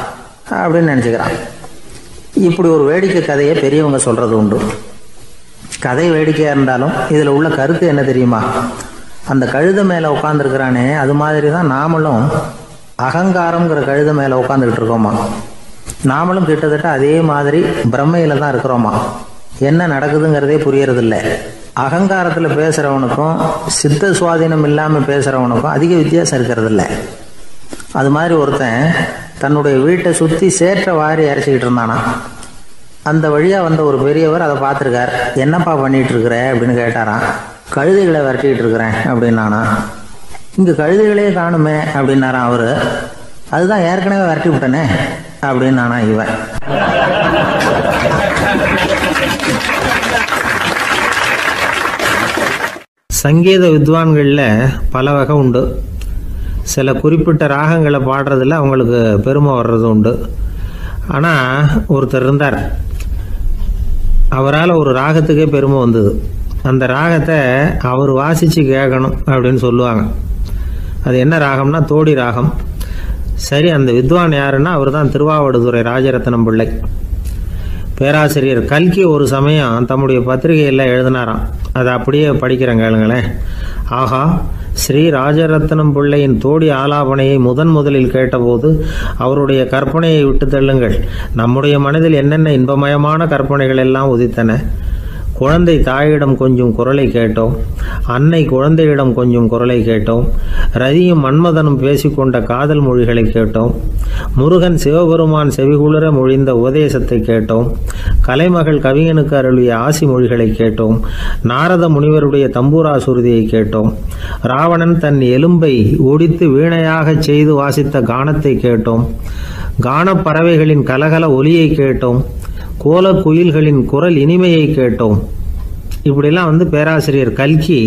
அப்படின்னு நினச்சிக்கிறான். இப்படி ஒரு வேடிக்கை கதையை பெரியவங்க சொல்கிறது உண்டு. கதை வேடிக்கையாக இருந்தாலும் இதில் உள்ள கருத்து என்ன தெரியுமா? அந்த கழுதை மேலே உட்காந்துருக்கிறானே, அது மாதிரி தான் நாமளும் அகங்காரங்கிற கழுதை மேலே உட்காந்துக்கிட்டு இருக்கோமா. நாமளும் கிட்டத்தட்ட அதே மாதிரி பிரம்மையில் தான் இருக்கிறோமா. என்ன நடக்குதுங்கிறதே புரியறதில்ல. அகங்காரத்தில் பேசுகிறவனுக்கும் சித்த சுவாதீனம் இல்லாமல் பேசுகிறவனுக்கும் அதிக வித்தியாசம் இருக்கிறதில்ல. அது மாதிரி ஒருத்தன் தன்னுடைய வீட்டை சுற்றி சேற்றை வாரி இறைச்சிக்கிட்டு இருந்தானா. அந்த வழியாக வந்த ஒரு பெரியவர் அதை பார்த்துருக்கார். என்னப்பா பண்ணிகிட்டு இருக்கிற அப்படின்னு கேட்டாராம். கழுதைகளை விரட்டிக்கிட்டு இருக்கிறேன் அப்படின்னானா. இங்கே கழுதைகளே காணுமே அப்படின்னாரான் அவரு. அதுதான் ஏற்கனவே விரட்டி விட்டனே அப்படின்னானா இவன். சங்கீத வித்வான்களில் பல வகை உண்டு. சில குறிப்பிட்ட ராகங்களை பாடுறதில் அவங்களுக்கு பெருமை வர்றது உண்டு. ஆனால் ஒருத்தர் இருந்தார், அவரால் ஒரு ராகத்துக்கே பெருமை வந்தது. அந்த ராகத்தை அவர் வாசித்து கேட்கணும் அப்படின்னு சொல்லுவாங்க. அது என்ன ராகம்னா தோடி ராகம். சரி, அந்த வித்வான் யாருன்னா அவர் தான் திருவாவடுதுறை ராஜரத்னம் பிள்ளை. பேராசிரியர் கல்கி ஒரு சமயம் தம்முடைய பத்திரிகையில் எழுதினாராம். அதை அப்படியே படிக்கிறேன் கேளுங்களேன். ஆகா, ஸ்ரீ ராஜரத்னம் பிள்ளையின் தோடி ஆலாபனையை முதலில் கேட்டபோது அவருடைய கற்பனையை விட்டு தள்ளுங்கள். நம்முடைய மனதில் என்னென்ன இன்பமயமான கற்பனைகள் எல்லாம் உதித்தன. குழந்தை தாயிடம் கொஞ்சம் குரலை கேட்டோம், அன்னை குழந்தையிடம் கொஞ்சம் குரலை கேட்டோம், ரதியும் மன்மதனும் பேசிக்கொண்ட காதல் மொழிகளை கேட்டோம், முருகன் சிவபெருமான் செவிகுளிர மொழிந்த உபதேசத்தை கேட்டோம், கலைமகள் கவிஞனுக்கு அருளிய ஆசி மொழிகளை கேட்டோம், நாரத முனிவருடைய தம்பூரா சுருதியை கேட்டோம், ராவணன் தன் எலும்பை ஒடித்து வீணையாகச் செய்து வாசித்த கானத்தை கேட்டோம், கானப்பறவைகளின் கலகல ஒலியை கேட்டோம், கோலக்குயில்களின் குரல் இனிமையை கேட்டோம். இப்படிலாம் பேராசிரியர் கல்கி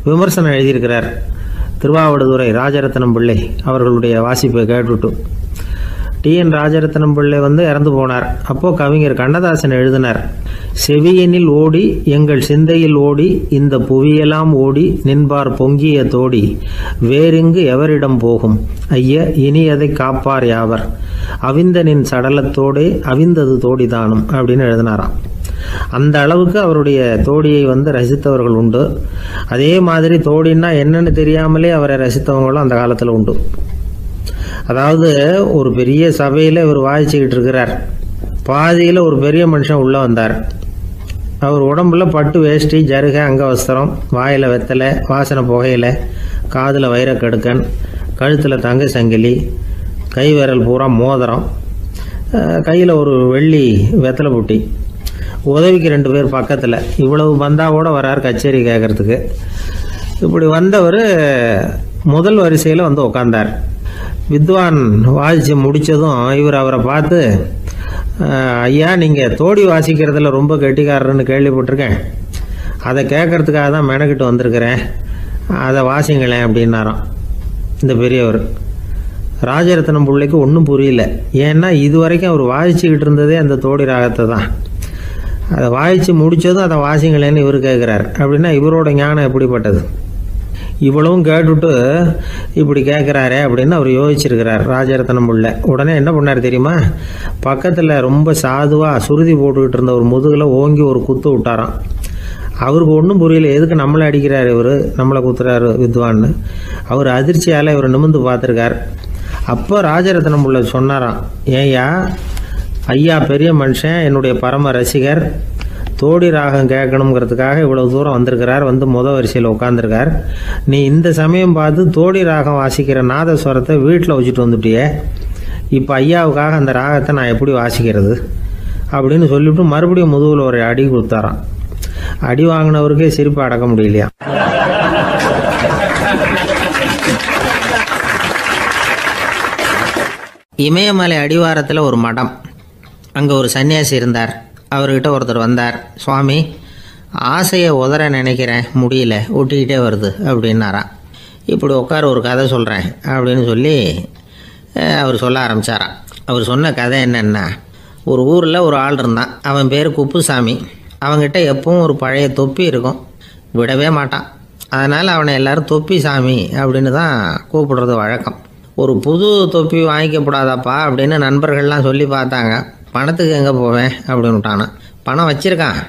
விமர்சனம் எழுதியிருக்கிறார். திருவாவடுதுறை ராஜரத்னம் பிள்ளை அவர்களுடைய வாசிப்பை கேட்டுட்டு டிஎன் ராஜரத்னம் பிள்ளை இறந்து போனார். அப்போது கவிஞர் கண்ணதாசன் எழுதினார், செவியனில் ஓடி எங்கள் சிந்தையில் ஓடி இந்த புவியெல்லாம் ஓடி நின்பார் பொங்கிய தோடி வேறிங்கு எவரிடம் போகும் ஐய இனி அதை காப்பார் யாவர் அவிந்தனின் சடலத்தோடே அவிந்தது தோடிதானும் அப்படின்னு எழுதினாராம். அந்த அளவுக்கு அவருடைய தோடியை ரசித்தவர்கள் உண்டு. அதே மாதிரி தோடின்னா என்னன்னு தெரியாமலே அவரை ரசித்தவங்களும் அந்த காலத்தில் உண்டு. அதாவது ஒரு பெரிய சபையில் இவர் வாசிச்சுக்கிட்டு இருக்கிறார். பாதியில் ஒரு பெரிய மனுஷன் உள்ளே வந்தார். அவர் உடம்புல பட்டு வேஷ்டி, ஜருகை, அங்கவஸ்திரம், வாயில் வெத்தலை, வாசனை புகையில, காதில் வைரக்கடுக்கன், கழுத்தில் தங்க சங்கிலி, கை விரல் பூரா மோதிரம், கையில் ஒரு வெள்ளி வெத்தலை புட்டி, உதவிக்கு 2 பேர் பக்கத்தில். இவ்வளவு பந்தாவோடு வரார் கச்சேரி கேட்குறதுக்கு. இப்படி வந்தவர் முதல் வரிசையில் வந்து உட்காந்தார். வித்வான் வாசித்து முடித்ததும் இவர் அவரை பார்த்து, ஐயா, நீங்கள் தோடி வாசிக்கிறதுல ரொம்ப கெட்டிக்காரர்னு கேள்விப்பட்டிருக்கேன், அதை கேட்கறதுக்காக தான் மெனக்கிட்டு வந்திருக்கிறேன், அதை வாசிங்களேன் அப்படின்னாராம் இந்த பெரியவர். ராஜரத்னம் பிள்ளைக்கு ஒன்றும் புரியல. ஏன்னா இது வரைக்கும் அவர் வாசிச்சுக்கிட்டு இருந்ததே அந்த தோடி ராகத்தை தான். அதை வாசித்து முடித்ததும் அதை வாசிங்களேன்னு இவர் கேட்குறார். அப்படின்னா இவரோட ஞானம் எப்படிப்பட்டது? இவ்வளவும் கேட்டுட்டு இப்படி கேட்குறாரே அப்படின்னு அவர் யோசிச்சிருக்கிறார் ராஜரத்னம் பிள்ளை. உடனே என்ன பண்ணார் தெரியுமா? பக்கத்தில் ரொம்ப சாதுவாக சுருதி போட்டுக்கிட்டு இருந்த ஒரு முதுகில் ஓங்கி ஒரு குத்து விட்டாராம். அவருக்கு ஒன்றும் புரியல, எதுக்கு நம்மளை அடிக்கிறார் இவர், நம்மளை குத்துறாரு வித்வான்னு. அவர் அதிர்ச்சியால் இவர் நிமிர்ந்து பார்த்துருக்கார். அப்போ ராஜரத்னம் பிள்ளை சொன்னாராம், ஏய்யா, ஐயா பெரிய மனுஷன், என்னுடைய பரம ரசிகர், தோடி ராகம் கேட்கணுங்கிறதுக்காக இவ்வளவு தூரம் வந்திருக்கிறார், வந்து வரிசையில் உட்காந்துருக்கார். நீ இந்த சமயம் பார்த்து தோடி ராகம் வாசிக்கிற நாதஸ்வரத்தை வீட்டில் வச்சுட்டு வந்துட்டியே, இப்போ ஐயாவுக்காக அந்த ராகத்தை நான் எப்படி வாசிக்கிறது அப்படின்னு சொல்லிவிட்டு மறுபடியும் முதுகில் ஒரு அடி கொடுத்தாராம். அடி வாங்கினவருக்கே சிரிப்பு அடக்க முடியலையா. இமயமலை அடிவாரத்தில் ஒரு மடம். அங்கே ஒரு சன்னியாசி இருந்தார். அவர்கிட்ட ஒருத்தர் வந்தார். சுவாமி, ஆசையை உதற நினைக்கிறேன், முடியல, ஒட்டிக்கிட்டே வருது அப்படின்னாராம். இப்படி உட்கார, ஒரு கதை சொல்கிறேன் அப்படின்னு சொல்லி அவர் சொல்ல ஆரம்பித்தாராம். அவர் சொன்ன கதை என்னென்னா, ஒரு ஊரில் ஒரு ஆள் இருந்தான். அவன் பேர் குப்புசாமி. அவங்ககிட்ட எப்பவும் ஒரு பழைய தொப்பி இருக்கும், விடவே மாட்டான். அதனால் அவனை எல்லோரும் தொப்பி சாமி அப்படின்னு தான் கூப்பிடுறது வழக்கம். ஒரு புது தொப்பி வாங்கிக்கப்படாதாப்பா அப்படின்னு நண்பர்கள்லாம் சொல்லி பார்த்தாங்க. பணத்துக்கு எங்கே போவேன் அப்படின்னு விட்டானா. பணம் வச்சுருக்கான்,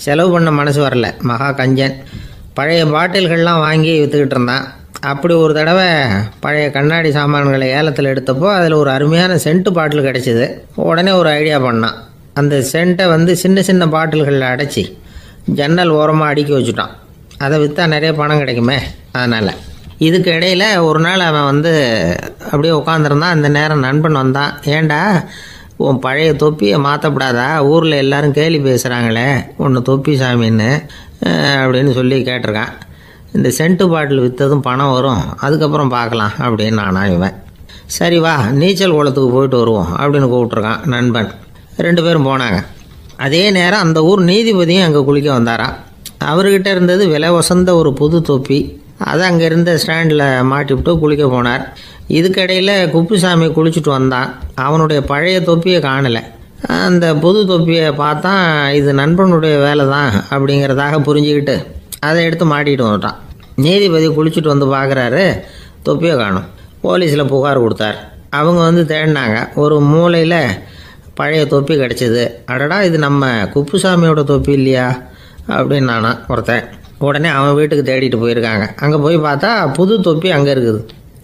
செலவு பண்ண மனசு வரல, மகா கஞ்சன். பழைய பாட்டில்கள்லாம் வாங்கி விற்றுக்கிட்டு இருந்தான். அப்படி ஒரு தடவை பழைய கண்ணாடி சாமான்களை ஏலத்தில் எடுத்தப்போ அதில் ஒரு அருமையான சென்ட்டு பாட்டில் கிடச்சிது. உடனே ஒரு ஐடியா பண்ணான். அந்த சென்ட்டை வந்து சின்ன சின்ன பாட்டில்களில் அடைச்சி ஜன்னல் ஓரமாக அடுக்கி வச்சுட்டான். அதை விற்றா நிறைய பணம் கிடைக்குமே, அதனால். இதுக்கு இடையில் ஒரு நாள் அவன் வந்து அப்படியே உட்காந்துருந்தான். அந்த நேரம் நண்பன் வந்தான். ஏண்டா, உன் பழைய தொப்பியை மாற்றப்படாதா, ஊரில் எல்லோரும் கேலி பேசுகிறாங்களே ஒன்று தொப்பி சாமின்னு அப்படின்னு சொல்லி கேட்டிருக்கான். இந்த சென்ட்டு பாட்டில் விற்றதும் பணம் வரும், அதுக்கப்புறம் பார்க்கலாம் அப்படின்னு நானா இவன். சரி வா, நீச்சல் குளத்துக்கு போயிட்டு வருவோம் அப்படின்னு கூப்பிட்ருக்கான் நண்பன். 2 பேரும் போனாங்க. அதே நேரம் அந்த ஊர் நீதிபதியும் அங்கே குளிக்க வந்தாராம். அவர்கிட்ட இருந்தது விலை வசந்த ஒரு புது தொப்பி. அதை அங்கே இருந்த ஸ்டாண்டில் மாட்டிவிட்டு குளிக்க போனார். இதுக்கிடையில் குப்புசாமி குளிச்சுட்டு வந்தான். அவனுடைய பழைய தொப்பியை காணலை. அந்த புது தொப்பியை பார்த்தா இது நண்பனுடைய வேலை தான் அப்படிங்கிறதாக புரிஞ்சுக்கிட்டு அதை எடுத்து மாட்டிகிட்டு வந்துட்டான். நீதிபதி குளிச்சுட்டு வந்து பார்க்குறாரு, தொப்பியை காணும். போலீஸில் புகார் கொடுத்தார். அவங்க வந்து தேடினாங்க. ஒரு மூலையில் பழைய தொப்பி கிடச்சிது. அடடா, இது நம்ம குப்புசாமியோட தொப்பி இல்லையா அப்படின்னு நானா ஒருத்தன். உடனே அவன் வீட்டுக்கு தேடிட்டு போயிருக்காங்க. அங்கே போய் பார்த்தா புது தொப்பி அங்கே இருக்குது.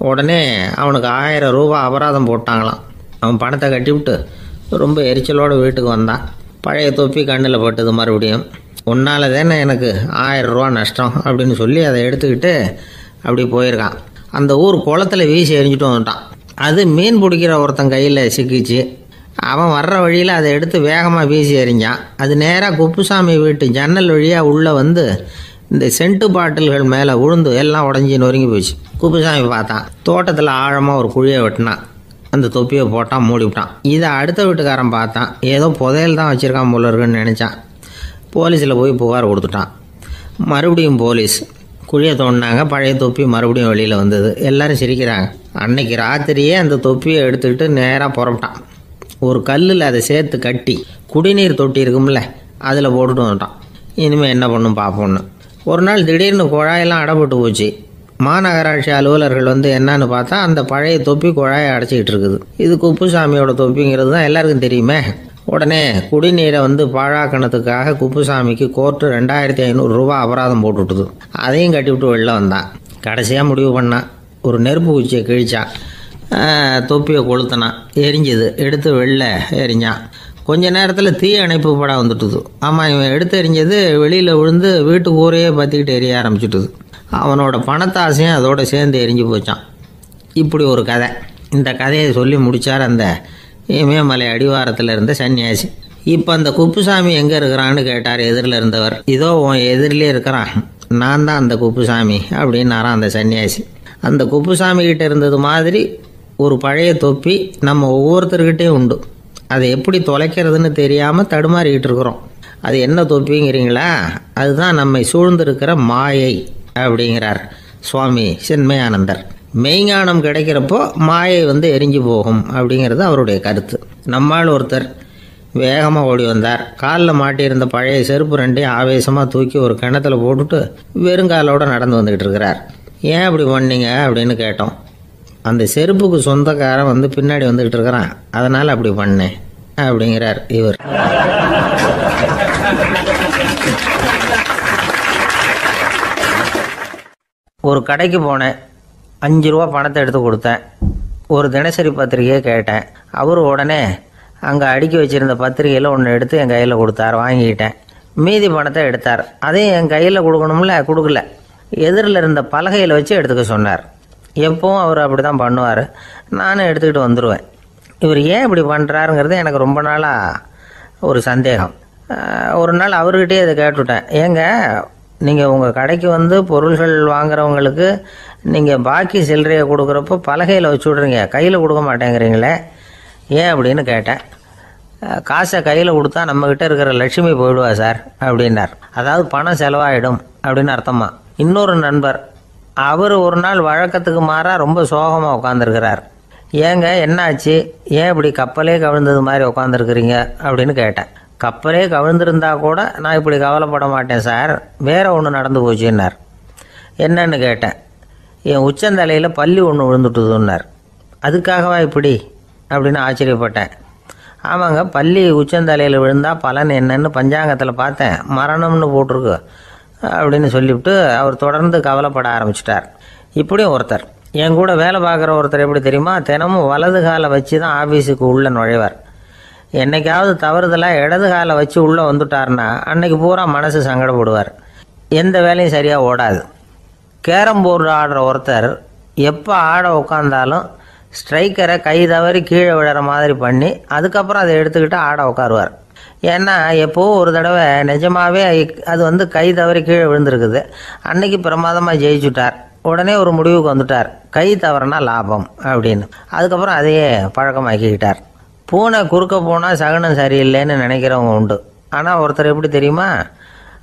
உடனே அவனுக்கு 1000 ரூபா அபராதம் போட்டாங்களாம். அவன் பணத்தை கட்டிவிட்டு ரொம்ப எரிச்சலோடு வீட்டுக்கு வந்தான். பழைய தொப்பி கண்ணில் பட்டது. மறுபடியும், உன்னால் தானே எனக்கு 1000 ரூபா நஷ்டம் அப்படின்னு சொல்லி அதை எடுத்துக்கிட்டு அப்படி போயிருக்கான். அந்த ஊர் குளத்தில் வீசி எரிஞ்சிட்டு வந்துட்டான். அது மீன் பிடிக்கிற ஒருத்தன் கையில் சிக்கிச்சு. அவன் வர்ற வழியில் அதை எடுத்து வேகமாக வீசி எறிஞ்சான். அது நேராக குப்புசாமி வீட்டு ஜன்னல் வழியாக உள்ளே வந்து இந்த சென்ட்டு பாட்டில்கள் மேலே விழுந்து எல்லாம் உடஞ்சி நொறுங்கி போச்சு. குப்புசாமி பார்த்தான். தோட்டத்தில் ஆழமாக ஒரு குழியை வெட்டினான். அந்த தொப்பியை போட்டான், மூடிவிட்டான். இதை அடுத்த வீட்டுக்காரன் பார்த்தான். ஏதோ புதையல் தான் வச்சுருக்கான் போல இருக்குன்னு நினச்சான். போலீஸில் போய் புகார் கொடுத்துட்டான். மறுபடியும் போலீஸ் குழியை தோண்டினாங்க. பழைய தொப்பி மறுபடியும் வெளியில் வந்தது. எல்லோரும் சிரிக்கிறாங்க. அன்னைக்கு ராத்திரியே அந்த தொப்பியை எடுத்துக்கிட்டு நேராக புறப்பட்டான். ஒரு கல்லில் அதை சேர்த்து கட்டி குடிநீர் தொட்டி இருக்கும்ல, அதில் போட்டுட்டு வந்துட்டான். இனிமேல் என்ன பண்ணும் பார்ப்போன்னு. ஒரு நாள் திடீர்னு குழாயெல்லாம் அடைப்பட்டு போச்சு. மாநகராட்சி அலுவலர்கள் வந்து என்னன்னு பார்த்தா அந்த பழைய தொப்பி குழாயை அடைச்சிக்கிட்டு இருக்குது. இது குப்புசாமியோட தொப்பிங்கிறது தான் எல்லாருக்கும் தெரியுமே. உடனே குடிநீரை வந்து பாழாக்கணத்துக்காக குப்புசாமிக்கு கோர்ட்டு 2500 ரூபா அபராதம் போட்டுவிட்டுது. அதையும் கட்டிவிட்டு வெளில வந்தான். கடைசியாக முடிவு பண்ணான். ஒரு நெருப்பு குச்சியை கிழிச்சான். தொப்பியை கொளுத்தினான். எரிஞ்சுது. எடுத்து வெளில எரிஞ்சான். கொஞ்ச நேரத்தில் தீ அணைப்பு படம் வந்துட்டுது. ஆமாம், இவன் எடுத்து எரிஞ்சது வெளியில் விழுந்து வீட்டு ஊரையே பற்றிக்கிட்டு எரிய ஆரம்பிச்சுட்டுது. அவனோட பணத்தாசையும் அதோடு சேர்ந்து எரிஞ்சு போச்சான். இப்படி ஒரு கதை. இந்த கதையை சொல்லி முடித்தார் அந்த இமயமலை அடிவாரத்தில் இருந்த சன்னியாசி. இப்போ அந்த குப்புசாமி எங்கே இருக்கிறான்னு கேட்டார் எதிரில் இருந்தவர். இதோ உன் எதிரிலே இருக்கிறான், நான் தான் அந்த குப்புசாமி அப்படின்னாரான் அந்த சன்னியாசி. அந்த குப்புசாமி கிட்ட இருந்தது மாதிரி ஒரு பழைய தொப்பி நம்ம ஒவ்வொருத்தர்கிட்டையும் உண்டு. அதை எப்படி தொலைக்கிறதுன்னு தெரியாமல் தடுமாறிக்கிட்டு இருக்கிறோம். அது என்ன தொப்பிங்கிறீங்களா? அதுதான் நம்மை சூழ்ந்திருக்கிற மாயை அப்படிங்கிறார் சுவாமி சின்மயானந்தர். மெய்ஞானம் கிடைக்கிறப்போ மாயை எரிஞ்சு போகும் அப்படிங்கிறது அவருடைய கருத்து. நம்மால் ஒருத்தர் வேகமாக ஓடி வந்தார். காலில் மாட்டியிருந்த பழைய செருப்பு ரெண்டையும் ஆவேசமாக தூக்கி ஒரு கிணத்துல போட்டுட்டு வெறுங்காலோடு நடந்து வந்துக்கிட்டு இருக்கிறார். ஏன் அப்படி பண்ணீங்க அப்படின்னு கேட்டோம். அந்த செருப்புக்கு சொந்தக்காரன் பின்னாடி வந்துக்கிட்டு இருக்கிறான், அதனால் அப்படி பண்ணேன் அப்படிங்கிறார் இவர். ஒரு கடைக்கு போனேன், 5 ரூபா பணத்தை எடுத்து கொடுத்தேன். ஒரு தினசரி பத்திரிகையை கேட்டேன். அவர் உடனே அங்கே அடுக்கி வச்சுருந்த பத்திரிகையில் ஒன்று எடுத்து என் கையில் கொடுத்தார். வாங்கிக்கிட்டேன். மீதி பணத்தை எடுத்தார். அதையும் என் கையில் கொடுக்கணும்ல, கொடுக்கல. எதிரில் இருந்த பலகையில் வச்சு எடுத்துக்க சொன்னார். எப்பவும் அவர் அப்படி தான் பண்ணுவார். நானும் எடுத்துக்கிட்டு வந்துடுவேன். இவர் ஏன் இப்படி பண்ணுறாருங்கிறது எனக்கு ரொம்ப நாளாக ஒரு சந்தேகம். ஒரு நாள் அவர்கிட்டயே இதை கேட்டுவிட்டேன். ஏங்க, நீங்கள் உங்கள் கடைக்கு பொருள்கள் வாங்குறவங்களுக்கு நீங்கள் பாக்கி சில்லறையை கொடுக்குறப்போ பலகையில் வச்சு விட்றீங்க, கையில் கொடுக்க மாட்டேங்கிறீங்களே, ஏன் அப்படின்னு கேட்டேன். காசை கையில் கொடுத்தா நம்மக்கிட்ட இருக்கிற லட்சுமி போயிடுவா சார் அப்படின்னார். அதாவது பணம் செலவாயிடும் அப்படின்னு அர்த்தமா. இன்னொரு நண்பர், அவர் ஒரு நாள் வழக்கத்துக்கு மாறாக ரொம்ப சோகமாக உட்காந்துருக்கிறார். ஏங்க என்னாச்சு, ஏன் இப்படி கப்பலே கவிழ்ந்தது மாதிரி உட்காந்துருக்குறீங்க அப்படின்னு கேட்டேன். கப்பலே கவிழ்ந்திருந்தா கூட நான் இப்படி கவலைப்பட மாட்டேன் சார், வேற ஒன்று நடந்து போச்சுன்னார். என்னன்னு கேட்டேன். என் உச்சந்தலையில் பல்லி ஒன்று விழுந்துட்டுதுன்னார். அதுக்காகவா இப்படி அப்படின்னு ஆச்சரியப்பட்டேன். ஆமாங்க, பல்லி உச்சந்தலையில் விழுந்தால் பலன் என்னன்னு பஞ்சாங்கத்தில் பார்த்தேன், மரணம்னு போட்டிருக்கு அப்படின்னு சொல்லிவிட்டு அவர் தொடர்ந்து கவலைப்பட ஆரம்பிச்சிட்டார். இப்படியும் ஒருத்தர், என் கூட வேலை பார்க்குற ஒருத்தர் எப்படி தெரியுமா, தினமும் வலது காலை வச்சு தான் ஆஃபீஸுக்கு உள்ளே நுழைவார். என்னைக்காவது தவறுதலாக இடது காலை வச்சு உள்ளே வந்துட்டார்னா அன்னைக்கு பூரா மனசு சங்கடப்படுவார். எந்த வேலையும் சரியாக ஓடாது. கேரம் போர்டு ஆடுற ஒருத்தர் எப்போ ஆட உட்காந்தாலும் ஸ்ட்ரைக்கரை கை தவறி கீழே விழுற மாதிரி பண்ணி அதுக்கப்புறம் அதை எடுத்துக்கிட்டு ஆட உட்காருவார். ஏன்னா எப்போது ஒரு தடவை நிஜமாகவே அது கை தவறி கீழே விழுந்திருக்குது. அன்னைக்கு பிரமாதமாக ஜெயிச்சுட்டார். உடனே ஒரு முடிவுக்கு வந்துட்டார், கை தவறுனா லாபம் அப்படின்னு. அதுக்கப்புறம் அதையே பழக்கமாக்கிக்கிட்டார். பூனை குறுக்க போனால் சகுனம் சரியில்லைன்னு நினைக்கிறவங்க உண்டு. ஆனால் ஒருத்தர் எப்படி தெரியுமா,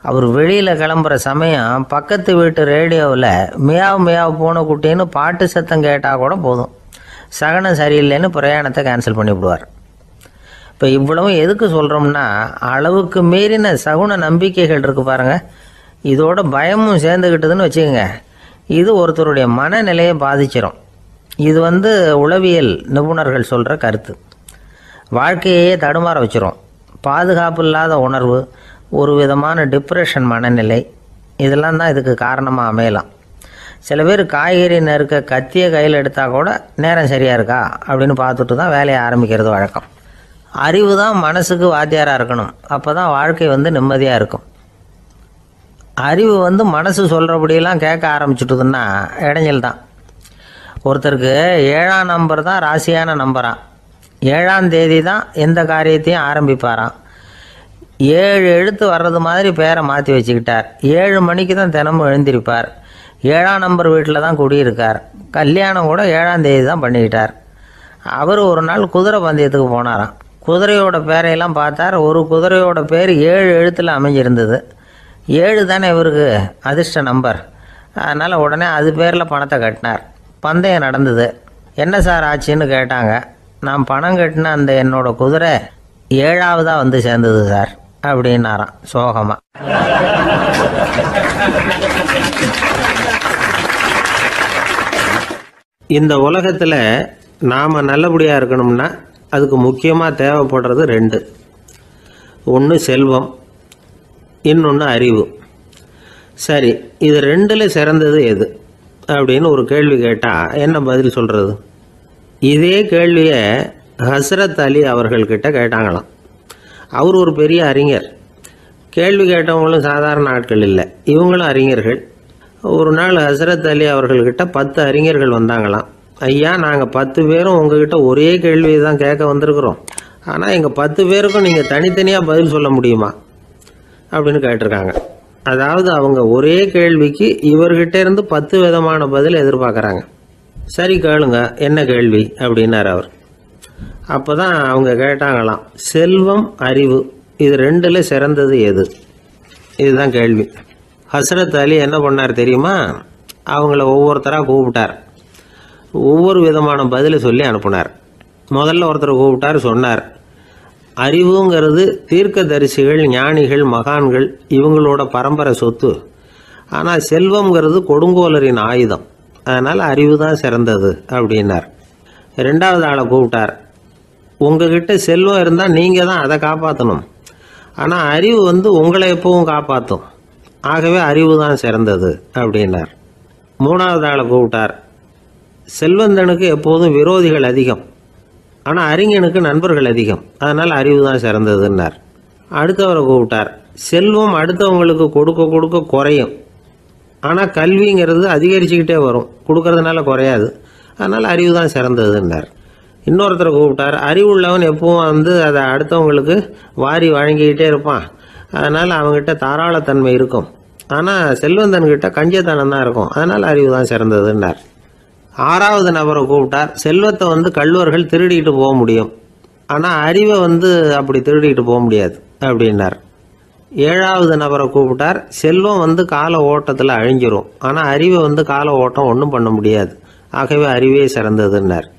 அவர் வெளியில் கிளம்புற சமயம் பக்கத்து வீட்டு ரேடியோவில் மியாவ் மியாவ் பூனை குட்டின்னு பாட்டு சத்தம் கேட்டால் கூட போதும், சகுனம் சரியில்லைன்னு பிரயாணத்தை கேன்சல் பண்ணிவிடுவார். இப்போ இவ்வளவும் எதுக்கு சொல்கிறோம்னா, அளவுக்கு மீறின சகுன நம்பிக்கைகள் இருக்குது பாருங்கள், இதோட பயமும் சேர்ந்துக்கிட்டதுன்னு வச்சுக்கோங்க, இது ஒருத்தருடைய மனநிலையை பாதிச்சிடும். இது உளவியல் நிபுணர்கள் சொல்கிற கருத்து. வாழ்க்கையே தடுமாற வச்சிரும். பாதுகாப்பு இல்லாத உணர்வு, ஒரு விதமான டிப்ரெஷன் மனநிலை, இதெல்லாம் தான் இதுக்கு காரணமாக அமையலாம். சில பேர் காய்கறி நறுக்க கத்தியை கையில் எடுத்தால் கூட நேரம் சரியாக இருக்கா அப்படின்னு பார்த்துட்டு தான் வேலையை ஆரம்பிக்கிறது வழக்கம். அறிவு தான் மனசுக்கு வாத்தியாராக இருக்கணும், அப்போ தான் வாழ்க்கை நிம்மதியாக இருக்கும். அறிவு மனசு சொல்கிறபடியெல்லாம் கேட்க ஆரம்பிச்சுட்டுதுன்னா இடைஞ்சல் தான். ஒருத்தருக்கு 7ஆம் நம்பர் தான் ராசியான நம்பரான். 7ஆம் தேதி தான் எந்த காரியத்தையும் ஆரம்பிப்பாராம். 7 எழுத்து வர்றது மாதிரி பேரை மாற்றி வச்சுக்கிட்டார். 7 மணிக்கு தான் தினமும் எழுந்திருப்பார். 7ஆம் நம்பர் வீட்டில் தான் குடியிருக்கார். கல்யாணம் கூட 7ஆம் தேதி தான் பண்ணிக்கிட்டார். அவர் ஒரு நாள் குதிரை பந்தயத்துக்கு போனாராம். குதிரையோட பேரையெல்லாம் பார்த்தார். ஒரு குதிரையோட பேர் 7 எழுத்தில் அமைஞ்சிருந்தது. 7 தானே இவருக்கு அதிர்ஷ்ட நம்பர். அதனால் உடனே அது பேரில் பணத்தை கட்டினார். பந்தயம் நடந்தது. என்ன சார் ஆச்சுன்னு கேட்டாங்க. நான் பணம் கட்டின அந்த என்னோட குதிரை 7ஆவதாக சேர்ந்தது சார் அப்படின்னாராம் சோகமாக. இந்த உலகத்தில் நாம் நல்லபடியாக இருக்கணும்னா அதுக்கு முக்கியமாக தேவைப்படுறது 2. ஒன்று செல்வம், இன்னொன்று அறிவு. சரி, இது 2ல் சிறந்தது எது அப்படின்னு ஒரு கேள்வி கேட்டால் என்ன பதில் சொல்கிறது? இதே கேள்வியை ஹஸ்ரத் அலி அவர்கள்கிட்ட கேட்டாங்களாம். அவர் ஒரு பெரிய அறிஞர். கேள்வி கேட்டவங்களும் சாதாரண ஆட்கள் இல்லை, இவங்களும் அறிஞர்கள். ஒரு நாள் ஹஸ்ரத் அலி அவர்கள்கிட்ட 10 அறிஞர்கள் வந்தாங்களாம். ஐயா, நாங்கள் 10 பேரும் உங்ககிட்ட ஒரே கேள்வியை தான் கேட்க வந்திருக்கிறோம். ஆனால் எங்கள் 10 பேருக்கும் நீங்கள் தனித்தனியாக பதில் சொல்ல முடியுமா அப்படின்னு கேட்டிருக்காங்க. அதாவது அவங்க ஒரே கேள்விக்கு இவர்கிட்ட இருந்து 10 விதமான பதில் எதிர்பார்க்குறாங்க. சரி கேளுங்க, என்ன கேள்வி அப்படின்னார் அவர். அப்போ தான் அவங்க கேட்டாங்களாம், செல்வம் அறிவு இது ரெண்டில் சிறந்தது எது? இதுதான் கேள்வி. ஹஸ்ரத் அலி என்ன பண்ணார் தெரியுமா? அவங்கள ஒவ்வொருத்தராக கூப்பிட்டார். ஒவ்வொரு விதமான பதிலை சொல்லி அனுப்புனார். முதல்ல ஒருத்தரை கூப்பிட்டார், சொன்னார், அறிவுங்கிறது தீர்க்கதரிசிகள், ஞானிகள், மகான்கள் இவங்களோட பரம்பரை சொத்து. ஆனால் செல்வம்ங்கிறது கொடுங்கோலரின் ஆயுதம். அதனால் அறிவு தான் சிறந்தது அப்படின்னார். ரெண்டாவது ஆளை கூப்பிட்டார். உங்ககிட்ட செல்வம் இருந்தால் நீங்கள் தான் அதை காப்பாற்றணும். ஆனால் அறிவு உங்களை எப்பவும் காப்பாற்றும். ஆகவே அறிவு தான் சிறந்தது அப்படின்னார். மூணாவது ஆளை கூப்பிட்டார். செல்வந்தனுக்கு எப்போதும் விரோதிகள் அதிகம், ஆனால் அறிஞனுக்கு நண்பர்கள் அதிகம். அதனால் அறிவு தான் சிறந்ததுன்னார். அடுத்தவரை கூப்பிட்டார். செல்வம் அடுத்தவங்களுக்கு கொடுக்க கொடுக்க குறையும், ஆனால் கல்விங்கிறது அதிகரிச்சுக்கிட்டே வரும், கொடுக்கறதுனால குறையாது. அதனால் அறிவு தான் சிறந்ததுன்னார். இன்னொருத்தரை கூப்பிட்டார். அறிவுள்ளவன் எப்பவும் அதை அடுத்தவங்களுக்கு வாரி வழங்கிக்கிட்டே இருப்பான். அதனால் அவங்ககிட்ட தாராளத்தன்மை இருக்கும். ஆனால் செல்வந்தன்கிட்ட கஞ்சத்தனம் தான் இருக்கும். அதனால் அறிவு தான் சிறந்ததுன்னார். ஆறாவது நபரை கூப்பிட்டார். செல்வத்தை கள்வர்கள் திருடிட்டு போக முடியும், ஆனால் அறிவை அப்படி திருடிட்டு போக முடியாது அப்படின்னார். ஏழாவது நபரை கூப்பிட்டார். செல்வம் கால ஓட்டத்தில் அழிஞ்சிரும், ஆனால் அறிவை கால ஓட்டம் ஒன்றும் பண்ண முடியாது. ஆகவே அறிவே சிறந்ததுன்னார்.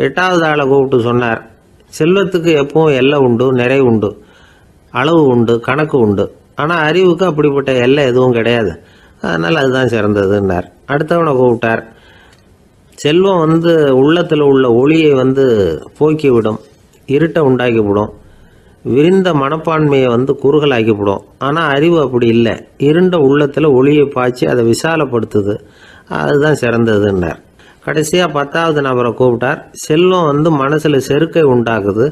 எட்டாவது ஆளை கூப்பிட்டு சொன்னார், செல்வத்துக்கு எப்பவும் எல்லை உண்டு, நிறை உண்டு, அளவு உண்டு, கணக்கு உண்டு. ஆனால் அறிவுக்கு அப்படிப்பட்ட எல்லை எதுவும் கிடையாது. அதனால் அதுதான் சிறந்ததுன்னார். அடுத்தவனை கூப்பிட்டார். செல்வம் உள்ளத்தில் உள்ள ஒளியை போக்கிவிடும், இருட்டை உண்டாக்கிவிடும், விரிந்த மனப்பான்மையை குறுகலாக்கிவிடும். ஆனால் அறிவு அப்படி இல்லை, இருண்ட உள்ளத்தில் ஒளியை பாய்ச்சி அதை விசாலப்படுத்துது. அதுதான் சிறந்ததுன்னார். கடைசியாக 10வது நபரை கூப்பிட்டார். செல்வம் மனசில் செருக்கை உண்டாக்குது,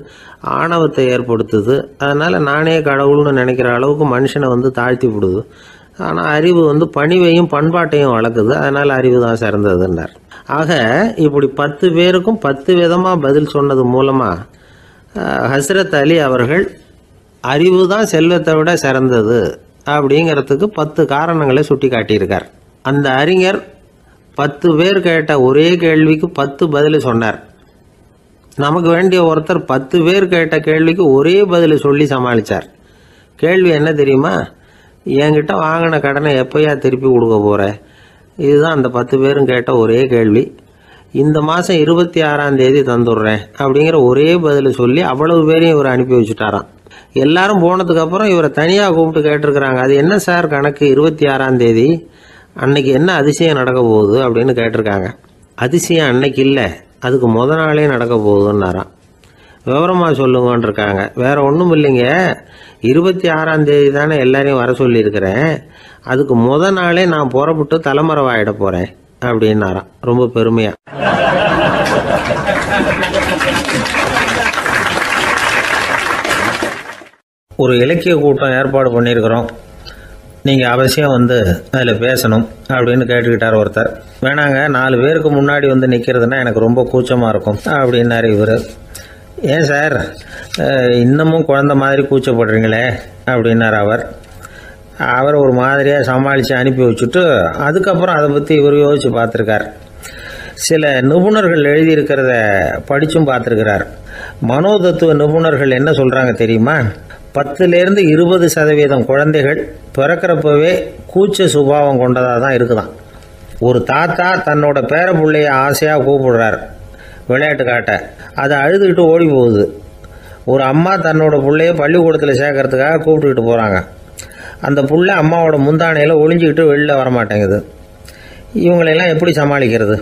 ஆணவத்தை ஏற்படுத்துது. அதனால் நானே கடவுள்னு நினைக்கிற அளவுக்கு மனுஷனை தாழ்த்தி விடுது. ஆனால் அறிவு பணிவையும் பண்பாட்டையும் வளர்க்குது. அதனால் அறிவு தான் சிறந்ததுன்னார். ஆக இப்படி 10 பேருக்கும் 10 விதமாக பதில் சொன்னது மூலமாக ஹஸ்ரத் அலி அவர்கள் அறிவு தான் செல்வத்தை விட சிறந்தது அப்படிங்கிறதுக்கு 10 காரணங்களை சுட்டி காட்டியிருக்கார். அந்த அறிஞர் 10 பேர் கேட்ட ஒரே கேள்விக்கு 10 பதில் சொன்னார். நமக்கு வேண்டிய ஒருத்தர் 10 பேர் கேட்ட கேள்விக்கு ஒரே பதில் சொல்லி சமாளித்தார். கேள்வி என்ன தெரியுமா? என்கிட்ட வாங்கின கடனை எப்போயா திருப்பி கொடுக்க போகிற? இதுதான் அந்த 10 பேரும் கேட்ட ஒரே கேள்வி. இந்த மாதம் 26ஆம் தேதி தந்துடுறேன் அப்படிங்கிற ஒரே பதில் சொல்லி அவ்வளவு பேரையும் இவர் அனுப்பி வச்சுட்டாராம். எல்லாரும் போனதுக்கப்புறம் இவரை தனியாக கூப்பிட்டு கேட்டிருக்கிறாங்க. அது என்ன சார் கணக்கு, 26ஆம் தேதி அன்னைக்கு என்ன அதிசயம் நடக்க போகுது அப்படின்னு கேட்டிருக்காங்க. அதிசயம் அன்னைக்கு இல்லை, அதுக்கு நாளே நடக்க போகுதுன்னாராம். விவரமாக சொல்லுங்கன்னு இருக்காங்க. வேற ஒன்றும் இல்லைங்க, 26ஆம் தேதி தானே எல்லாரையும் வர சொல்லியிருக்கிறேன், அதுக்கு நாளே நான் புறப்பட்டு தலைமறைவாயிட போகிறேன் அப்படின்னாராம், ரொம்ப பெருமையா. ஒரு இலக்கிய கூட்டம் ஏற்பாடு பண்ணியிருக்கிறோம், நீங்கள் அவசியம் அதில் பேசணும் அப்படின்னு கேட்டுக்கிட்டார் ஒருத்தர். வேணாங்க, 4 பேருக்கு முன்னாடி நிற்கிறதுனா எனக்கு ரொம்ப கூச்சமாக இருக்கும் அப்படின்னாரு இவர். ஏன் சார் இன்னமும் குழந்த மாதிரி கூச்சப்படுறீங்களே அப்படின்னார் அவர் ஒரு மாதிரியாக சமாளித்து அனுப்பி வச்சுட்டு அதுக்கப்புறம் அதை பற்றி இவர் யோசித்து பார்த்துருக்கார். சில நிபுணர்கள் எழுதியிருக்கிறத படித்தும் பார்த்துருக்கிறார். மனோதத்துவ நிபுணர்கள் என்ன சொல்கிறாங்க தெரியுமா? 10லேருந்து 20% குழந்தைகள் பிறக்கிறப்பவே கூச்ச சுபாவம் கொண்டதாக தான் இருக்குதான். ஒரு தாத்தா தன்னோட பேர பிள்ளைய ஆசையாக கூப்பிடுறார் விளையாட்டு காட்ட, அதை அழுதுகிட்டு ஓடி போகுது. ஒரு அம்மா தன்னோட பிள்ளைய பள்ளிக்கூடத்தில் சேர்க்கறதுக்காக கூப்பிட்டுக்கிட்டு போகிறாங்க. அந்த புள்ள அம்மாவோட முந்தானையில் ஒளிஞ்சிக்கிட்டு வெளியில் வரமாட்டேங்குது. இவங்களெல்லாம் எப்படி சமாளிக்கிறது?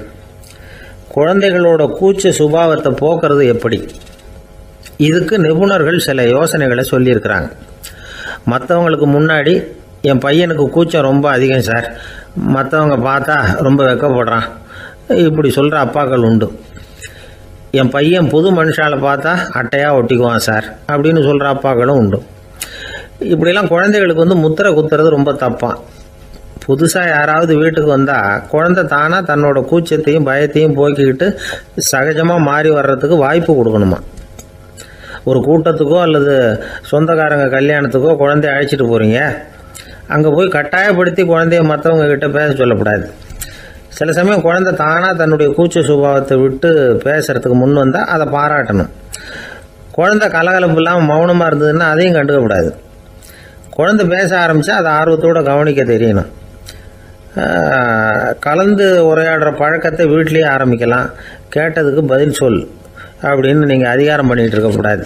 குழந்தைகளோட கூச்ச சுபாவத்தை போக்குறது எப்படி? இதுக்கு நிபுணர்கள் சில யோசனைகளை சொல்லியிருக்கிறாங்க. மற்றவங்களுக்கு முன்னாடி என் பையனுக்கு கூச்சம் ரொம்ப அதிகம் சார், மற்றவங்க பார்த்தா ரொம்ப வெக்கப்படுறான், இப்படி சொல்கிற அப்பாக்கள் உண்டு. என் பையன் புது மனுஷால பார்த்தா அட்டையாக ஒட்டிக்குவான் சார் அப்படின்னு சொல்கிற அப்பாக்களும் உண்டு. இப்படிலாம் குழந்தைகளுக்கு முத்திரை குத்துறது ரொம்ப தப்பான். புதுசாக யாராவது வீட்டுக்கு வந்தால் குழந்தை தானாக தன்னோட கூச்சத்தையும் பயத்தையும் போக்கிக்கிட்டு சகஜமாக மாறி வர்றதுக்கு வாய்ப்பு கொடுக்கணுமா. ஒரு கூட்டத்துக்கோ அல்லது சொந்தக்காரங்க கல்யாணத்துக்கோ குழந்தைய அழைச்சிட்டு போகிறீங்க, அங்கே போய் கட்டாயப்படுத்தி குழந்தைய மற்றவங்க கிட்ட பேச சொல்லக்கூடாது. சில சமயம் குழந்தை தானாக தன்னுடைய கூச்ச சுபாவத்தை விட்டு பேசுறதுக்கு முன் வந்தால் அதை பாராட்டணும். குழந்தை கலகலப்பு இல்லாமல் மௌனமாக இருந்ததுன்னா அதையும் கண்டுக்கக்கூடாது. குழந்தை பேச ஆரம்பித்தா அதை ஆர்வத்தோடு கவனிக்க தெரியணும். கலந்து உரையாடுற பழக்கத்தை வீட்லேயே ஆரம்பிக்கலாம். கேட்டதுக்கு பதில் சொல் அப்படின்னு நீங்கள் அதிகாரம் பண்ணிகிட்டு இருக்கக்கூடாது.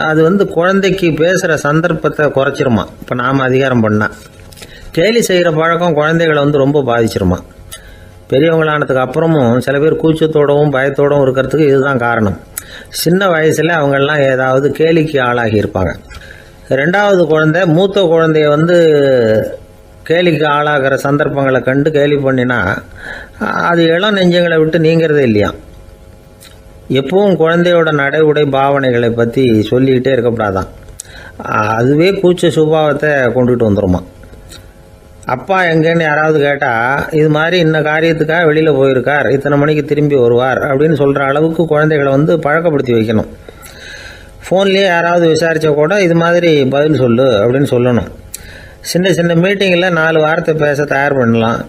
அது குழந்தைக்கு பேசுகிற சந்தர்ப்பத்தை குறைச்சிருமா. இப்போ நாம் அதிகாரம் பண்ணால் கேலி செய்கிற பழக்கம் குழந்தைகளை ரொம்ப பாதிச்சிருமா. பெரியவங்களானதுக்கு அப்புறமும் சில பேர் கூச்சத்தோடவும் பயத்தோடவும் இருக்கிறதுக்கு இதுதான் காரணம். சின்ன வயசில் அவங்கெல்லாம் ஏதாவது கேலிக்கு ஆளாகி இருப்பாங்க. ரெண்டாவது குழந்தை மூத்த குழந்தைய கேலிக்கு ஆளாகிற சந்தர்ப்பங்களை கண்டு கேலி பண்ணினா அது இளம் நெஞ்சங்களை விட்டு நீங்கிறதே இல்லையா. எப்பவும் குழந்தையோட நடை உடை பாவனைகளை பற்றி சொல்லிக்கிட்டே இருக்கக்கூடாதான். அதுவே கூச்ச சுபாவத்தை கொண்டுட்டு வந்துடுமா. அப்பா எங்கேன்னு யாராவது கேட்டால் இது மாதிரி இன்ன காரியத்துக்காக வெளியில் போயிருக்கார், இத்தனை மணிக்கு திரும்பி வருவார் அப்படின்னு சொல்கிற அளவுக்கு குழந்தைகளை பழக்கப்படுத்தி வைக்கணும். ஃபோன்லேயே யாராவது விசாரித்தா கூட இது மாதிரி பதில் சொல்லு அப்படின்னு சொல்லணும். சின்ன சின்ன மீட்டிங்கில் 4 வார்த்தை பேச தயார் பண்ணலாம்.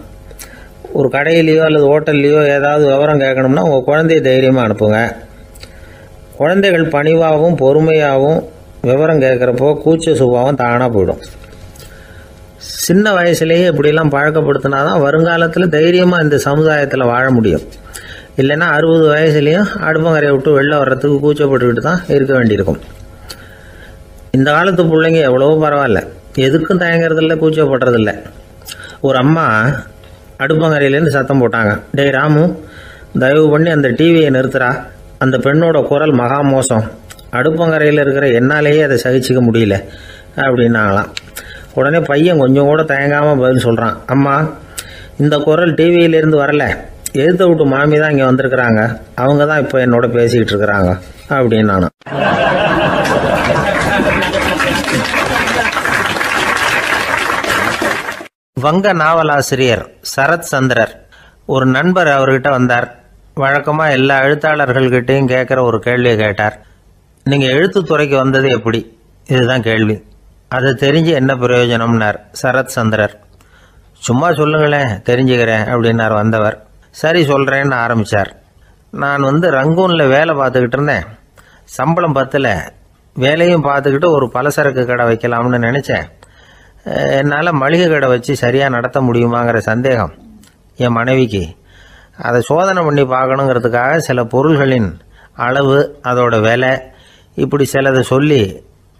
ஒரு கடையிலையோ அல்லது ஹோட்டல்லையோ ஏதாவது விவரம் கேட்கணும்னா உங்கள் குழந்தைய தைரியமாக அனுப்புங்க. குழந்தைகள் பணிவாகவும் பொறுமையாகவும் விவரம் கேட்குறப்போ கூச்ச சுபாவம் தானாக போயிடும். சின்ன வயசுலேயே இப்படிலாம் பழக்கப்படுத்தினா தான் வருங்காலத்தில் தைரியமாக இந்த சமுதாயத்தில் வாழ முடியும். இல்லைன்னா 60 வயசுலேயும் அடுப்பங்கரையை விட்டு வெளில வர்றதுக்கு கூச்சப்பட்டுக்கிட்டு தான் இருக்க வேண்டியிருக்கும். இந்த காலத்து பிள்ளைங்க எவ்வளவோ பரவாயில்ல, எதுக்கும் தயங்குறதில்ல, கூச்சப்படுறதில்ல. ஒரு அம்மா அடுப்பங்கரையிலேருந்து சத்தம் போட்டாங்க, டேய் ராமு, தயவு பண்ணி அந்த டிவியை நிறுத்துறா, அந்த பெண்ணோட குரல் மகா மோசம், அடுப்பங்கரையில் இருக்கிற என்னாலேயே அதை சகிச்சிக்க முடியல அப்படின்னாங்களாம். உடனே பையன் கொஞ்சம் கூட தயங்காமல் பதில் சொல்கிறான், அம்மா இந்த குரல் டிவியிலேருந்து வரல, எதிர்த்த விட்டு மாமி தான் இங்கே வந்திருக்கிறாங்க, அவங்க தான் இப்போ என்னோட பேசிக்கிட்டு இருக்கிறாங்க அப்படின்னு நானும். வங்க நாவலாசிரியர் சரத் சந்திரர் ஒரு நண்பர் அவர்கிட்ட வந்தார். வழக்கமாக எல்லா எழுத்தாளர்கள்கிட்டையும் கேட்குற ஒரு கேள்வியை கேட்டார். நீங்கள் எழுத்துத்துறைக்கு வந்தது எப்படி? இதுதான் கேள்வி. அதை தெரிஞ்சு என்ன பிரயோஜனம்னார் சரத் சந்திரர். சும்மா சொல்லுங்களேன், தெரிஞ்சுக்கிறேன் அப்படின்னார் வந்தவர். சரி சொல்கிறேன்னு ஆரம்பித்தார். நான் ரங்கூனில் வேலை பார்த்துக்கிட்டு இருந்தேன். சம்பளம் பத்தில், வேலையும் பார்த்துக்கிட்டு ஒரு பலசரக்கு கடை வைக்கலாம்னு நினச்சேன். என்னால் மளிகை கடை வச்சு சரியாக நடத்த முடியுமாங்கிற சந்தேகம் என் மனைவிக்கு. அதை சோதனை பண்ணி பார்க்கணுங்கிறதுக்காக சில பொருள்களின் அளவு, அதோட விலை, இப்படி சிலதை சொல்லி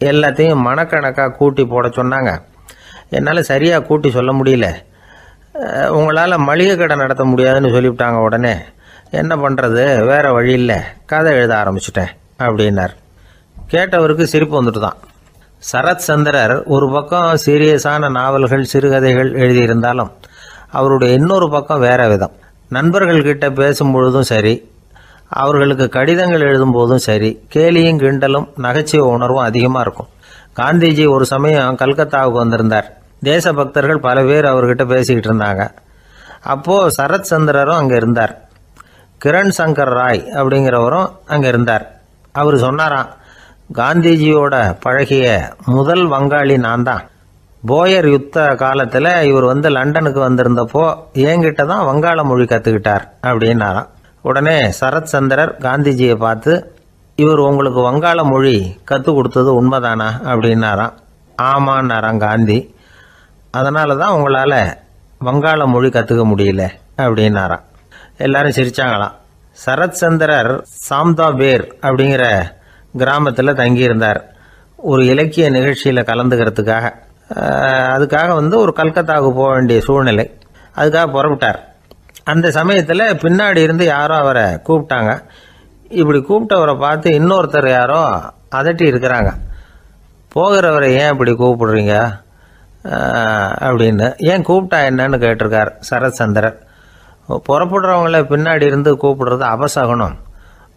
எல்லாத்தையும் மனக்கணக்காக கூட்டி போட சொன்னாங்க. என்னால் சரியாக கூட்டி சொல்ல முடியல. உங்களால் மளிகை கடை நடத்த முடியாதுன்னு சொல்லிவிட்டாங்க. உடனே என்ன பண்ணுறது, வேறு வழி இல்லை, கதை எழுத ஆரம்பிச்சிட்டேன் அப்படின்னார். கேட்டவருக்கு சிரிப்பு வந்துட்டு தான். சரத் சந்திரர் ஒரு பக்கம் சீரியஸான நாவல்கள், சிறுகதைகள் எழுதியிருந்தாலும் அவருடைய இன்னொரு பக்கம் வேற விதம். நண்பர்கள்கிட்ட பேசும்பொழுதும் சரி, அவர்களுக்கு கடிதங்கள் எழுதும்போதும் சரி, கேலியும் கிண்டலும் நகைச்சுவை உணர்வும் அதிகமாக இருக்கும். காந்திஜி ஒரு சமயம் கல்கத்தாவுக்கு வந்திருந்தார். தேசபக்தர்கள் பல பேர் அவர்கிட்ட பேசிக்கிட்டு இருந்தாங்க. அப்போது சரத் சந்திரரும் அங்கே இருந்தார். கிரண் சங்கர் ராய் அப்படிங்கிறவரும் அங்கே இருந்தார். அவர் சொன்னாராம், காந்திஜியோட பழகிய முதல் வங்காளி நான் தான். போயர் யுத்த காலத்தில் இவர் லண்டனுக்கு வந்திருந்தப்போ என்கிட்ட தான் வங்காள மொழி கற்றுக்கிட்டார் அப்படின்னாராம். உடனே சரத் சந்திரர் காந்திஜியை பார்த்து, இவர் உங்களுக்கு வங்காள மொழி கற்றுக் கொடுத்தது உண்மைதானா அப்படின்னாராம். ஆமான்னாராம் காந்தி. அதனால தான் உங்களால் வங்காள மொழி கற்றுக்க முடியல அப்படின்னாராம். எல்லாரும் சிரிச்சாங்களாம். சரத் சந்திரர் சாம்தாபேர் அப்படிங்கிற கிராமத்தில் தங்கியிருந்தார் ஒரு இலக்கிய நிகழ்ச்சியில் கலந்துக்கிறதுக்காக. அதுக்காக ஒரு கல்கத்தாவுக்கு போக வேண்டிய சூழ்நிலை. அதுக்காக புறப்பட்டார். அந்த சமயத்தில் பின்னாடி இருந்து யாரோ அவரை கூப்பிட்டாங்க. இப்படி கூப்பிட்டவரை பார்த்து இன்னொருத்தர் யாரோ அதட்டி இருக்கிறாங்க. போகிறவரை ஏன் இப்படி கூப்பிடுறீங்க அப்படின்னு. ஏன் கூப்பிட்டா என்னன்னு கேட்டிருக்கார் சரத் சந்திரர். புறப்படுறவங்கள பின்னாடி இருந்து கூப்பிடுறது அபசகுனம்,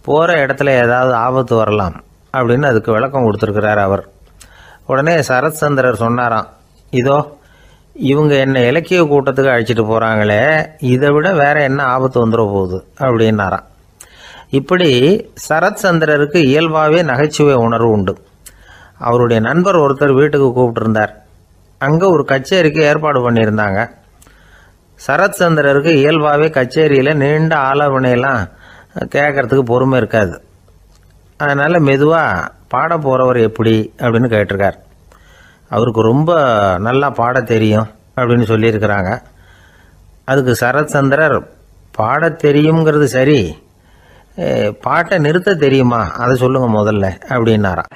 போகிற இடத்துல ஏதாவது ஆபத்து வரலாம் அப்படின்னு அதுக்கு விளக்கம் கொடுத்துருக்கிறார் அவர். உடனே சரத் சந்திரர் சொன்னாராம், இதோ இவங்க என்ன இலக்கிய கூட்டத்துக்கு அழைச்சிட்டு போகிறாங்களே, இதை விட வேற என்ன ஆபத்து வந்துட போகுது அப்படின்னாராம். இப்படி சரத்சந்திரருக்கு இயல்பாகவே நகைச்சுவை உணர்வு உண்டு. அவருடைய நண்பர் ஒருத்தர் வீட்டுக்கு கூப்பிட்டுருந்தார். அங்கே ஒரு கச்சேரிக்கு ஏற்பாடு பண்ணியிருந்தாங்க. சரத்சந்திரருக்கு இயல்பாகவே கச்சேரியில் நீண்ட ஆலோசனையெல்லாம் கேட்கறதுக்கு பொறுமை இருக்காது. அதனால் மெதுவாக பாட போகிறவர் எப்படி அப்படின்னு கேட்டிருக்கார். அவருக்கு ரொம்ப நல்லா பாட தெரியும் அப்படின்னு சொல்லியிருக்கிறாங்க. அதுக்கு சரத்சந்திரர், பாட தெரியுங்கிறது சரி, பாட்டை நிறுத்த தெரியுமா அதை சொல்லுங்க முதல்ல அப்படின்னாராம்.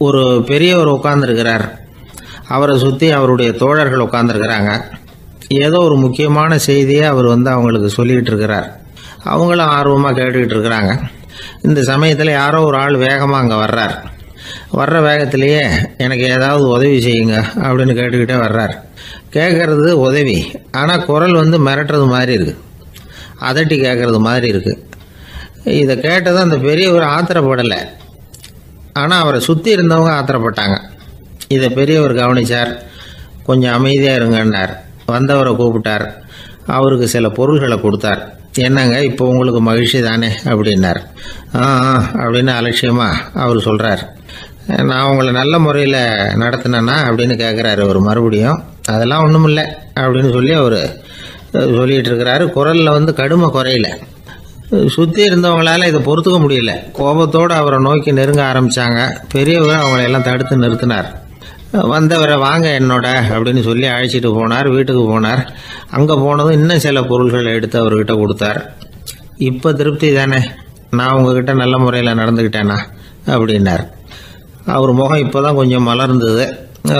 ஒரு பெரியவர் உட்கார்ந்துருக்கிறார். அவரை சுற்றி அவருடைய தோழர்கள் உட்கார்ந்துருக்கிறாங்க. ஏதோ ஒரு முக்கியமான செய்தியை அவர் அவங்களுக்கு சொல்லிகிட்டு இருக்கிறார். அவங்களும் ஆர்வமாக கேட்டுக்கிட்டு இருக்கிறாங்க. இந்த சமயத்தில் யாரோ ஒரு ஆள் வேகமாக அங்கே வர்றார். வர்ற வேகத்திலேயே எனக்கு ஏதாவது உதவி செய்யுங்க அப்படின்னு கேட்டுக்கிட்டே வர்றார். கேட்கறது உதவி, ஆனால் குரல் மிரட்டுறது மாதிரி இருக்குது, அதட்டி கேட்கறது மாதிரி இருக்குது. இதை கேட்டதும் அந்த பெரியவர் ஆத்திரப்படலை, ஆனால் அவரை சுற்றி இருந்தவங்க ஆத்திரப்பட்டாங்க. இதை பெரியவர் கவனித்தார். கொஞ்சம் அமைதியாக இருங்கன்னார். வந்தவரை கூப்பிட்டார். அவருக்கு சில பொருள்களை கொடுத்தார். என்னங்க இப்போ உங்களுக்கு மகிழ்ச்சி தானே அப்படின்னார். அப்படின்னு அலட்சியமாக அவர் சொல்கிறார். நான் உங்களை நல்ல முறையில் நடத்தினேன்னா அப்படின்னு கேட்குறாரு அவர் மறுபடியும். அதெல்லாம் ஒன்றும் இல்லை அப்படின்னு சொல்லி அவர் சொல்லிகிட்டு இருக்கிறாரு. குரலில் கடுமை குறையில. சுற்றி இருந்தவங்களால இதை பொறுத்துக்க முடியல. கோபத்தோடு அவரை நோக்கி நெருங்க ஆரம்பித்தாங்க. பெரியவர் அவங்களையெல்லாம் தடுத்து நிறுத்தினார். வந்தவரை வாங்க என்னோட அப்படின்னு சொல்லி அழைச்சிட்டு போனார். வீட்டுக்கு போனார். அங்கே போனதும் இன்னும் சில பொருள்களை எடுத்து அவர்கிட்ட கொடுத்தார். இப்போ திருப்தி தானே, நான் உங்ககிட்ட நல்ல முறையில் நடந்துக்கிட்டேனா அப்படின்னார். அவர் முகம் இப்போ தான் கொஞ்சம் மலர்ந்தது.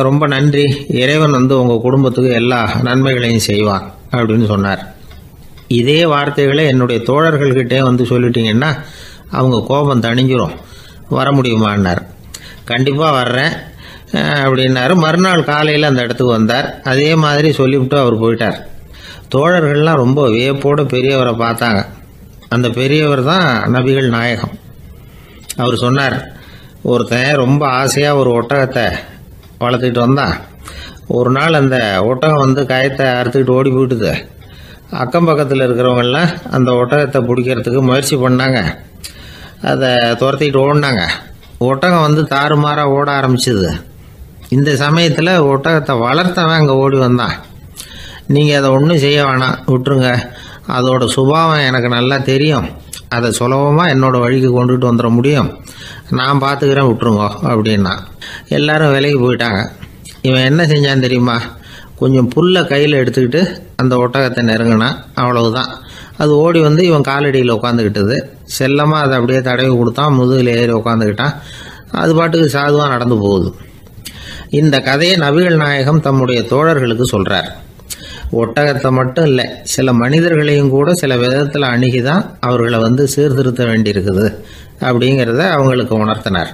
ரொம்ப நன்றி, இறைவன் உங்கள் குடும்பத்துக்கு எல்லா நன்மைகளையும் செய்வான் அப்படின்னு சொன்னார். இதே வார்த்தைகளை என்னுடைய தோழர்கள்கிட்டே சொல்லிட்டீங்கன்னா அவங்க கோபம் தணிஞ்சிரும், வர முடியுமான்னார். கண்டிப்பாக வர்றேன் அப்படின்னாரு. மறுநாள் காலையில் அந்த இடத்துக்கு வந்தார். அதே மாதிரி சொல்லிவிட்டு அவர் போயிட்டார். தோழர்கள்லாம் ரொம்ப வியப்போடு பெரியவரை பார்த்தாங்க. அந்த பெரியவர் தான் நபிகள் நாயகம். அவர் சொன்னார், ஒருத்தன் ரொம்ப ஆசையாக ஒரு ஒட்டகத்தை வளர்த்துக்கிட்டு வந்தான். ஒரு நாள் அந்த ஒட்டகம் கயத்தை அறுத்துக்கிட்டு ஓடி போயிட்டுது. அக்கம் பக்கத்தில் இருக்கிறவங்கெல்லாம் அந்த ஒட்டகத்தை பிடிக்கிறதுக்கு முயற்சி பண்ணாங்க. அதை துரத்திக்கிட்டு ஓடினாங்க. ஒட்டகம் தாறுமாறாக ஓட ஆரம்பிச்சிது. இந்த சமயத்தில் ஒட்டகத்தை வளர்த்தவன் அங்கே ஓடி வந்தான். நீங்கள் அதை ஒன்றும் செய்ய வேணாம், விட்டுருங்க, அதோட சுபாவம் எனக்கு நல்லா தெரியும், அதை சுலபமாக என்னோட வழிக்கு கொண்டுகிட்டு வந்துட முடியும், நான் பார்த்துக்கிறேன், விட்டுருங்கோ அப்படின்னா. எல்லாரும் விலைக்கு போயிட்டாங்க. இவன் என்ன செஞ்சான் தெரியுமா? கொஞ்சம் புல்லை கையில் எடுத்துக்கிட்டு அந்த ஒட்டகத்தை நெருங்கினான். அவ்வளவுதான். அது ஓடி இவன் காலடியில் உட்காந்துக்கிட்டது. செல்லமாக அதை அப்படியே தடவி கொடுத்தான். முதுகில் ஏறி உட்காந்துக்கிட்டான். அது பாட்டுக்கு சாதுவாக நடந்து போகுது. இந்த கதையை நபிகள் நாயகம் தம்முடைய தோழர்களுக்கு சொல்கிறார். ஒட்டகத்தை மட்டும் இல்லை, சில மனிதர்களையும் கூட சில விதத்தில் அணுகி தான் அவர்களை சீர்திருத்த வேண்டியிருக்குது அப்படிங்கிறத அவங்களுக்கு உணர்த்தினார்.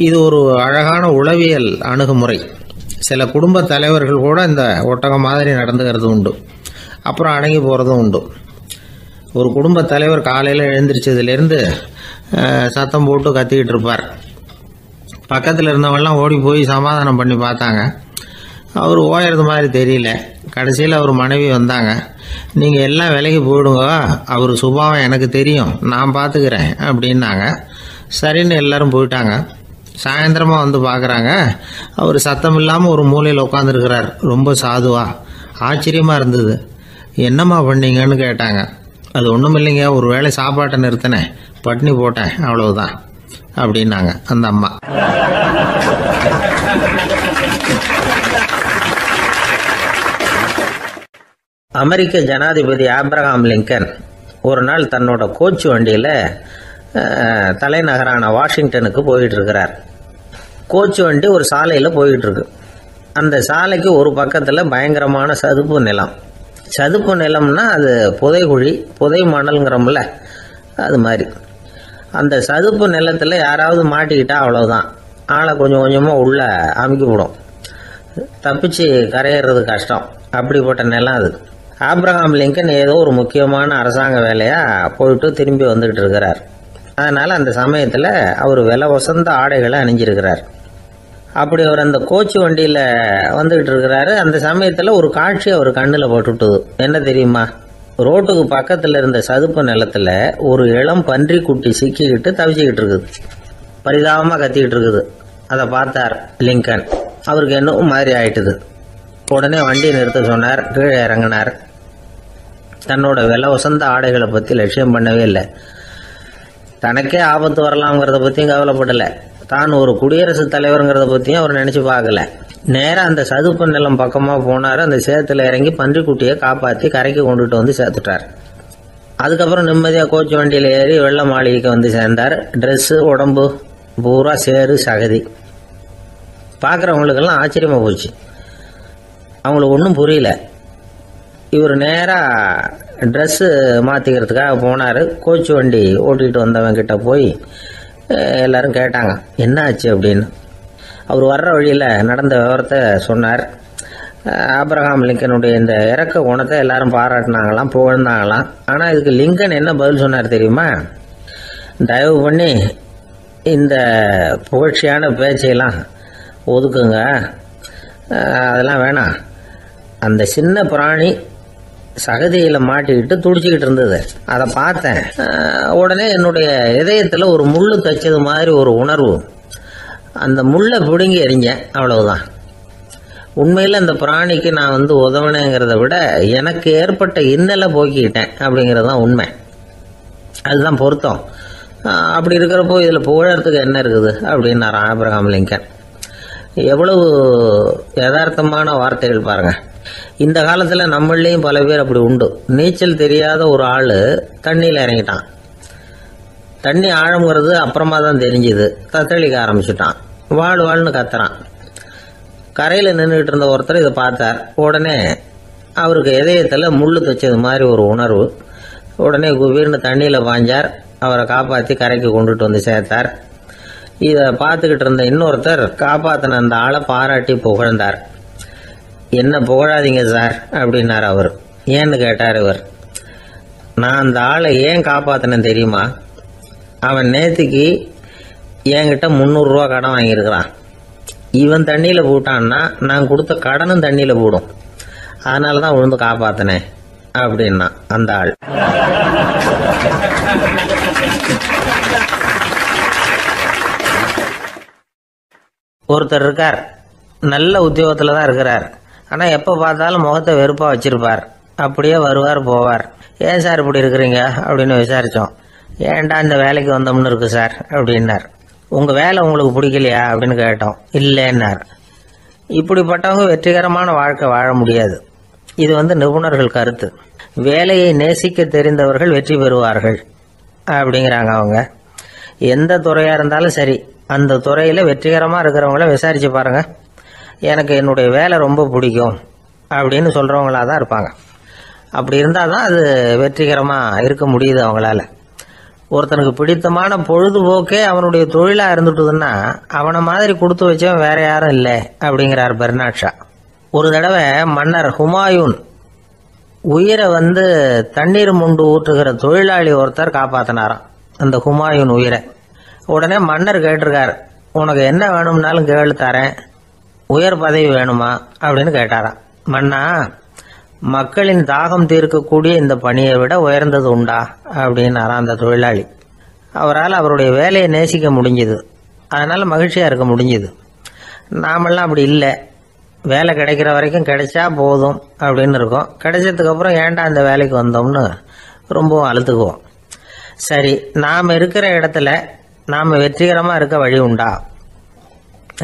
இது ஒரு அழகான உளவியல் அணுகுமுறை. சில குடும்ப தலைவர்கள் கூட இந்த ஒட்டகம் மாதிரி நடந்துக்கிறது உண்டு, அப்புறம் அடங்கி போகிறதும் உண்டு. ஒரு குடும்ப தலைவர் காலையில் எழுந்திரிச்சதுலேருந்து சத்தம் போட்டு கத்திக்கிட்டு இருப்பார். பக்கத்தில் இருந்தவங்கலாம் ஓடி போய் சமாதானம் பண்ணி பார்த்தாங்க. அவர் ஓயறது மாதிரி தெரியல. கடைசியில் அவர் மனைவி வந்தாங்க. நீங்கள் எல்லாம் விலைக்கு போயிடுங்க, அவர் சுபாவம் எனக்கு தெரியும், நான் பார்த்துக்கிறேன் அப்படின்னாங்க. சரின்னு எல்லாரும் போயிட்டாங்க. சாயந்தரமாக பார்க்குறாங்க, அவர் சத்தம் இல்லாமல் ஒரு மூலையில் உட்காந்துருக்கிறார். ரொம்ப சாதுவா. ஆச்சரியமாக இருந்தது. என்னம்மா பண்ணீங்கன்னு கேட்டாங்க. அது ஒன்றும் இல்லைங்க, ஒரு வேளை சாப்பாட்டை நிறுத்தினேன், பட்னி போட்டேன், அவ்வளவுதான் அப்படின்னாங்க அந்த அம்மா. அமெரிக்க ஜனாதிபதி ஆப்ரஹாம் லிங்கன் ஒரு நாள் தன்னோட கோச்சு வண்டியில் தலைநகரான வாஷிங்டனுக்கு போயிட்டு இருக்கிறார். கோச்சு வண்டி ஒரு சாலையில் போயிட்டு இருக்கு. அந்த சாலைக்கு ஒரு பக்கத்தில் பயங்கரமான சதுப்பு நிலம். சதுப்பு நிலம்னா அது புதைகுழி, புதை மணல்ங்கிறோம்ல, அது மாதிரி. அந்த சதுப்பு நிலத்தில் யாராவது மாட்டிக்கிட்டா அவ்வளோதான், ஆளை கொஞ்சம் கொஞ்சமாக உள்ளே அமுக்கிவிடும், தப்பிச்சு கரையிறது கஷ்டம். அப்படிப்பட்ட நிலம் அது. ஆப்ரஹாம் லிங்கன் ஏதோ ஒரு முக்கியமான அரசாங்க வேலையாக போயிட்டு திரும்பி வந்துக்கிட்டு இருக்கிறார். அதனால் அந்த சமயத்தில் அவர் விலை உசந்த ஆடைகளை அணிஞ்சிருக்கிறார். அப்படி அவர் அந்த கோச்சு வண்டியில் வந்துக்கிட்டு இருக்கிறாரு. அந்த சமயத்தில் ஒரு காட்சி அவர் கண்ணில் போட்டுவிட்டது. என்ன தெரியுமா? ரோட்டுக்கு பக்கத்தில் இருந்த சதுப்பு நிலத்தில் ஒரு இளம் பன்றி குட்டி சிக்கிக்கிட்டு தவிச்சிக்கிட்டு இருக்குது. பரிதாபமாக கத்திக்கிட்டு இருக்குது. அதை பார்த்தார் லிங்கன். அவருக்கு என்னவோ மாதிரி ஆயிட்டுது. உடனே வண்டியை நிறுத்த சொன்னார். கீழே இறங்கினார். தன்னோட விலை உசந்த ஆடைகளை பற்றி லட்சியம் பண்ணவே இல்லை. தனக்கே ஆபத்து வரலாம்ங்கிறத பற்றியும் கவலைப்படலை. தான் ஒரு குடியரசுத் தலைவருங்கிறத பற்றியும் அவர் நினச்சி பார்க்கல. நேராக அந்த சதுப்பு நிலம் பக்கமாக போனார். அந்த சேத்துல இறங்கி பன்றிக்குட்டியை காப்பாற்றி கரைக்கு கொண்டுட்டு வந்து சேர்த்துட்டார். அதுக்கப்புறம் நிம்மதியாக கோச்சு வண்டியில் ஏறி வெள்ள மாளிகைக்கு வந்து சேர்ந்தார். ட்ரெஸ்ஸு உடம்பு பூரா சேரு சகதி. பார்க்குறவங்களுக்கெல்லாம் ஆச்சரியமாக போச்சு. அவங்களுக்கு ஒன்றும் புரியல. இவர் நேராக ட்ரெஸ்ஸு மாற்றிக்கிறதுக்காக போனார். கோச்சு வண்டி ஓட்டிகிட்டு வந்தவங்கிட்ட போய் எல்லாரும் கேட்டாங்க என்ன ஆச்சு அப்படின்னு. அவர் வர்ற வழியில் நடந்த விவரத்தை சொன்னார். ஆபிரகாம் லிங்கனுடைய இந்த இறக்க குணத்தை எல்லாரும் பாராட்டினாங்களாம், புகழ்ந்தாங்களாம். ஆனால் இதுக்கு லிங்கன் என்ன பதில் சொன்னார் தெரியுமா? தயவு பண்ணி இந்த புகழ்ச்சியான பேச்சையெல்லாம் ஒதுக்குங்க, அதெல்லாம் வேணாம். அந்த சின்ன பிராணி சகதியில் மாட்டிக்கிட்டு துடிச்சிக்கிட்டு இருந்தது. அதை பார்த்தேன். உடனே என்னுடைய இதயத்தில் ஒரு முள்ளு தைச்சது மாதிரி ஒரு உணர்வு. அந்த முள்ளை பிடுங்கி எறிஞ்சேன், அவ்வளவுதான். உண்மையில் அந்த பிராணிக்கு நான் உதவினேங்கிறத விட எனக்கு ஏற்பட்ட இன்னலை போக்கிக்கிட்டேன் அப்படிங்கிறது தான் உண்மை. அதுதான் பொருத்தம். அப்படி இருக்கிறப்போ இதில் புகழறதுக்கு என்ன இருக்குது அப்படின்னார் ஆபிரகாம் லிங்கன். எவ்வளவு யதார்த்தமான வார்த்தைகள் பாருங்க. இந்த காலத்தில் நம்மளையும் பல பேர் அப்படி உண்டு. நீச்சல் தெரியாத ஒரு ஆள் தண்ணியில் இறங்கிட்டான். தண்ணி ஆழம்ங்கிறது அப்புறமா தான் தெரிஞ்சுது. தத்தளிக்க ஆரம்பிச்சுட்டான். வாழ்னு கத்துறான். கரையில் நின்றுட்டு இருந்த ஒருத்தர் இதை பார்த்தார். உடனே அவருக்கு இதயத்தில் முள்ளு தைச்சது மாதிரி ஒரு உணர்வு. உடனே குபீர்னு தண்ணியில் பாய்ஞ்சார். அவரை காப்பாற்றி கரைக்கு கொண்டுட்டு வந்து சேர்த்தார். இதை பார்த்துக்கிட்டு இருந்த இன்னொருத்தர் காப்பாற்றின அந்த ஆளை பாராட்டி புகழ்ந்தார். என்ன புகழாதீங்க சார் அப்படின்னார் அவர். ஏன்னு கேட்டார் இவர். நான் அந்த ஆளை ஏன் காப்பாற்றினேன் தெரியுமா? அவன் நேற்றுக்கு என்கிட்ட 300 ரூபா கடன் வாங்கியிருக்கிறான். இவன் தண்ணியில் போட்டான்னா நான் கொடுத்த கடனும் தண்ணியில் போடும். அதனால தான் விழுந்து காப்பாற்றினேன் அப்படின்னா அந்த ஆள். ஒருத்தர் இருக்கார், நல்ல உத்தியோகத்தில் தான் இருக்கிறார். ஆனால் எப்போ பார்த்தாலும் முகத்தை வெறுப்பாக வச்சிருப்பார். அப்படியே வருவார் போவார். ஏன் சார் இப்படி இருக்கிறீங்க அப்படின்னு விசாரித்தோம். ஏன்டா இந்த வேலைக்கு வந்தோம்னு இருக்கு சார் அப்படின்னார். உங்கள் வேலை உங்களுக்கு பிடிக்கலையா அப்படின்னு கேட்டோம். இல்லைன்னார். இப்படிப்பட்டவங்க வெற்றிகரமான வாழ்க்கை வாழ முடியாது. இது நிபுணர்கள் கருத்து. வேலையை நேசிக்க தெரிந்தவர்கள் வெற்றி பெறுவார்கள் அப்படிங்கிறாங்க அவங்க. எந்த துறையாக இருந்தாலும் சரி, அந்த துறையில் வெற்றிகரமாக இருக்கிறவங்கள விசாரித்து பாருங்கள். எனக்கு என்னுடைய வேலை ரொம்ப பிடிக்கும் அப்படின்னு சொல்கிறவங்களா தான் இருப்பாங்க. அப்படி இருந்தால் தான் அது வெற்றிகரமாக இருக்க முடியுது அவங்களால. ஒருத்தனுக்கு பிடித்தமான பொழுதுபோக்கே அவனுடைய தொழிலாக இருந்துட்டுதுன்னா அவனை மாதிரி கொடுத்து வச்சவன் வேற யாரும் இல்லை அப்படிங்கிறார் பெர்னாட் ஷா. ஒரு தடவை மன்னர் ஹுமாயூன் உயிரை தண்ணீர் முண்டு ஊற்றுகிற தொழிலாளி ஒருத்தர் காப்பாற்றினாராம் அந்த ஹுமாயூன் உயிரை. உடனே மன்னர் கேட்டிருக்கார், உனக்கு என்ன வேணும்னாலும் கேளு தரேன், உயர் பதவி வேணுமா அப்படின்னு கேட்டாராம். மன்னா, மக்களின் தாகம் தீர்க்கக்கூடிய இந்த பணியை விட உயர்ந்தது உண்டா அப்படின்னாராம் அந்த தொழிலாளி. அவரால் அவருடைய வேலையை நேசிக்க முடிஞ்சுது. அதனால் மகிழ்ச்சியாக இருக்க முடிஞ்சுது. நாமெல்லாம் அப்படி இல்லை. வேலை கிடைக்கிற வரைக்கும் கிடைச்சா போதும் அப்படின்னு இருக்கோம். கிடைச்சதுக்கப்புறம் ஏன்டா அந்த வேலைக்கு வந்தோம்னு ரொம்பவும் அழுத்துக்குவோம். சரி, நாம் இருக்கிற இடத்துல நாம் வெற்றிகரமாக இருக்க வழி உண்டா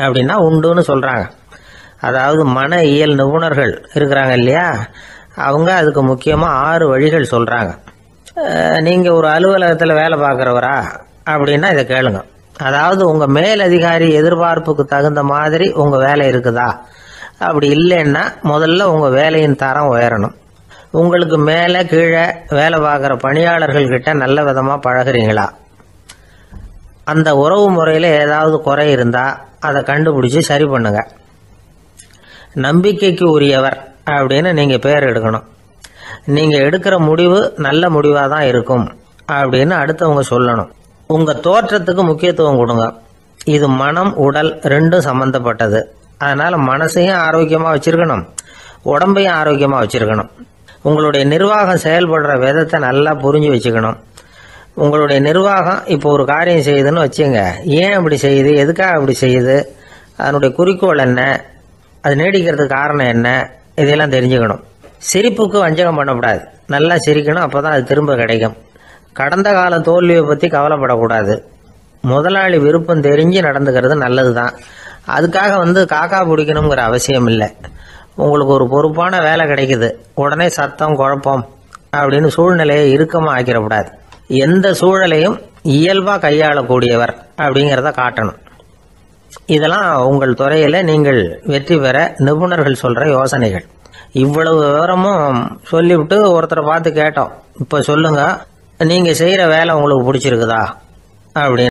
அப்படின்னா உண்டுன்னு சொல்கிறாங்க. அதாவது மன இயல் நிபுணர்கள் இருக்கிறாங்க இல்லையா, அவங்க அதுக்கு முக்கியமாக 6 வழிகள் சொல்கிறாங்க. நீங்கள் ஒரு அலுவலகத்தில் வேலை பார்க்குறவரா அப்படின்னா இதை கேளுங்க. அதாவது உங்கள் மேலதிகாரி எதிர்பார்ப்புக்கு தகுந்த மாதிரி உங்கள் வேலை இருக்குதா? அப்படி இல்லைன்னா முதல்ல உங்கள் வேலையின் தரம் உயரணும். உங்களுக்கு மேலே கீழே வேலை பார்க்குற பணியாளர்கள்கிட்ட நல்ல விதமாக பழகிறீங்களா? அந்த உறவு முறையில் ஏதாவது குறை இருந்தால் அதை கண்டுபிடிச்சி சரி பண்ணுங்க. நம்பிக்கைக்கு உரியவர் அப்படின்னு நீங்கள் பேர் எடுக்கணும். நீங்கள் எடுக்கிற முடிவு நல்ல முடிவாக தான் இருக்கும் அப்படின்னு அடுத்தவங்க சொல்லணும். உங்கள் தோற்றத்துக்கு முக்கியத்துவம் கொடுங்க. இது மனம் உடல் ரெண்டும் சம்பந்தப்பட்டது. அதனால் மனசையும் ஆரோக்கியமாக வச்சுருக்கணும், உடம்பையும் ஆரோக்கியமாக வச்சுருக்கணும். உங்களுடைய நிர்வாகம் செயல்படுற விதத்தை நல்லா புரிஞ்சு வச்சுக்கணும். உங்களுடைய நிர்வாகம் இப்போ ஒரு காரியம் செய்யுதுன்னு வச்சுங்க, ஏன் அப்படி செய்யுது, எதுக்காக அப்படி செய்யுது, அதனுடைய குறிக்கோள் என்ன, அது நீடிக்கிறதுக்கு காரணம் என்ன, இதெல்லாம் தெரிஞ்சுக்கணும். சிரிப்புக்கு வஞ்சகம் பண்ணக்கூடாது, நல்லா சிரிக்கணும், அப்போ தான் அது திரும்ப கிடைக்கும். கடந்த கால தோல்வியை பற்றி கவலைப்படக்கூடாது. முதலாளி விருப்பம் தெரிஞ்சு நடந்துக்கிறது நல்லது தான். அதுக்காக காக்கா பிடிக்கணுங்கிற அவசியம் இல்லை. உங்களுக்கு ஒரு பொறுப்பான வேலை கிடைக்குது, உடனே சத்தம் குழப்பம் அப்படின்னு சூழ்நிலையை இறுக்கமாக ஆக்கிடக்கூடாது. எந்த சூழலையும் இயல்பாக கையாளக்கூடியவர் அப்படிங்கிறத காட்டணும். இதெல்லாம் உங்கள் துறையில் நீங்கள் வெற்றி பெற நிபுணர்கள் சொல்கிற யோசனைகள். இவ்வளவு விவரமும் சொல்லிவிட்டு ஒருத்தரை பார்த்து கேட்டோம், இப்போ சொல்லுங்க, நீங்கள் செய்கிற வேலை உங்களுக்கு பிடிச்சிருக்குதா அப்படின்னு.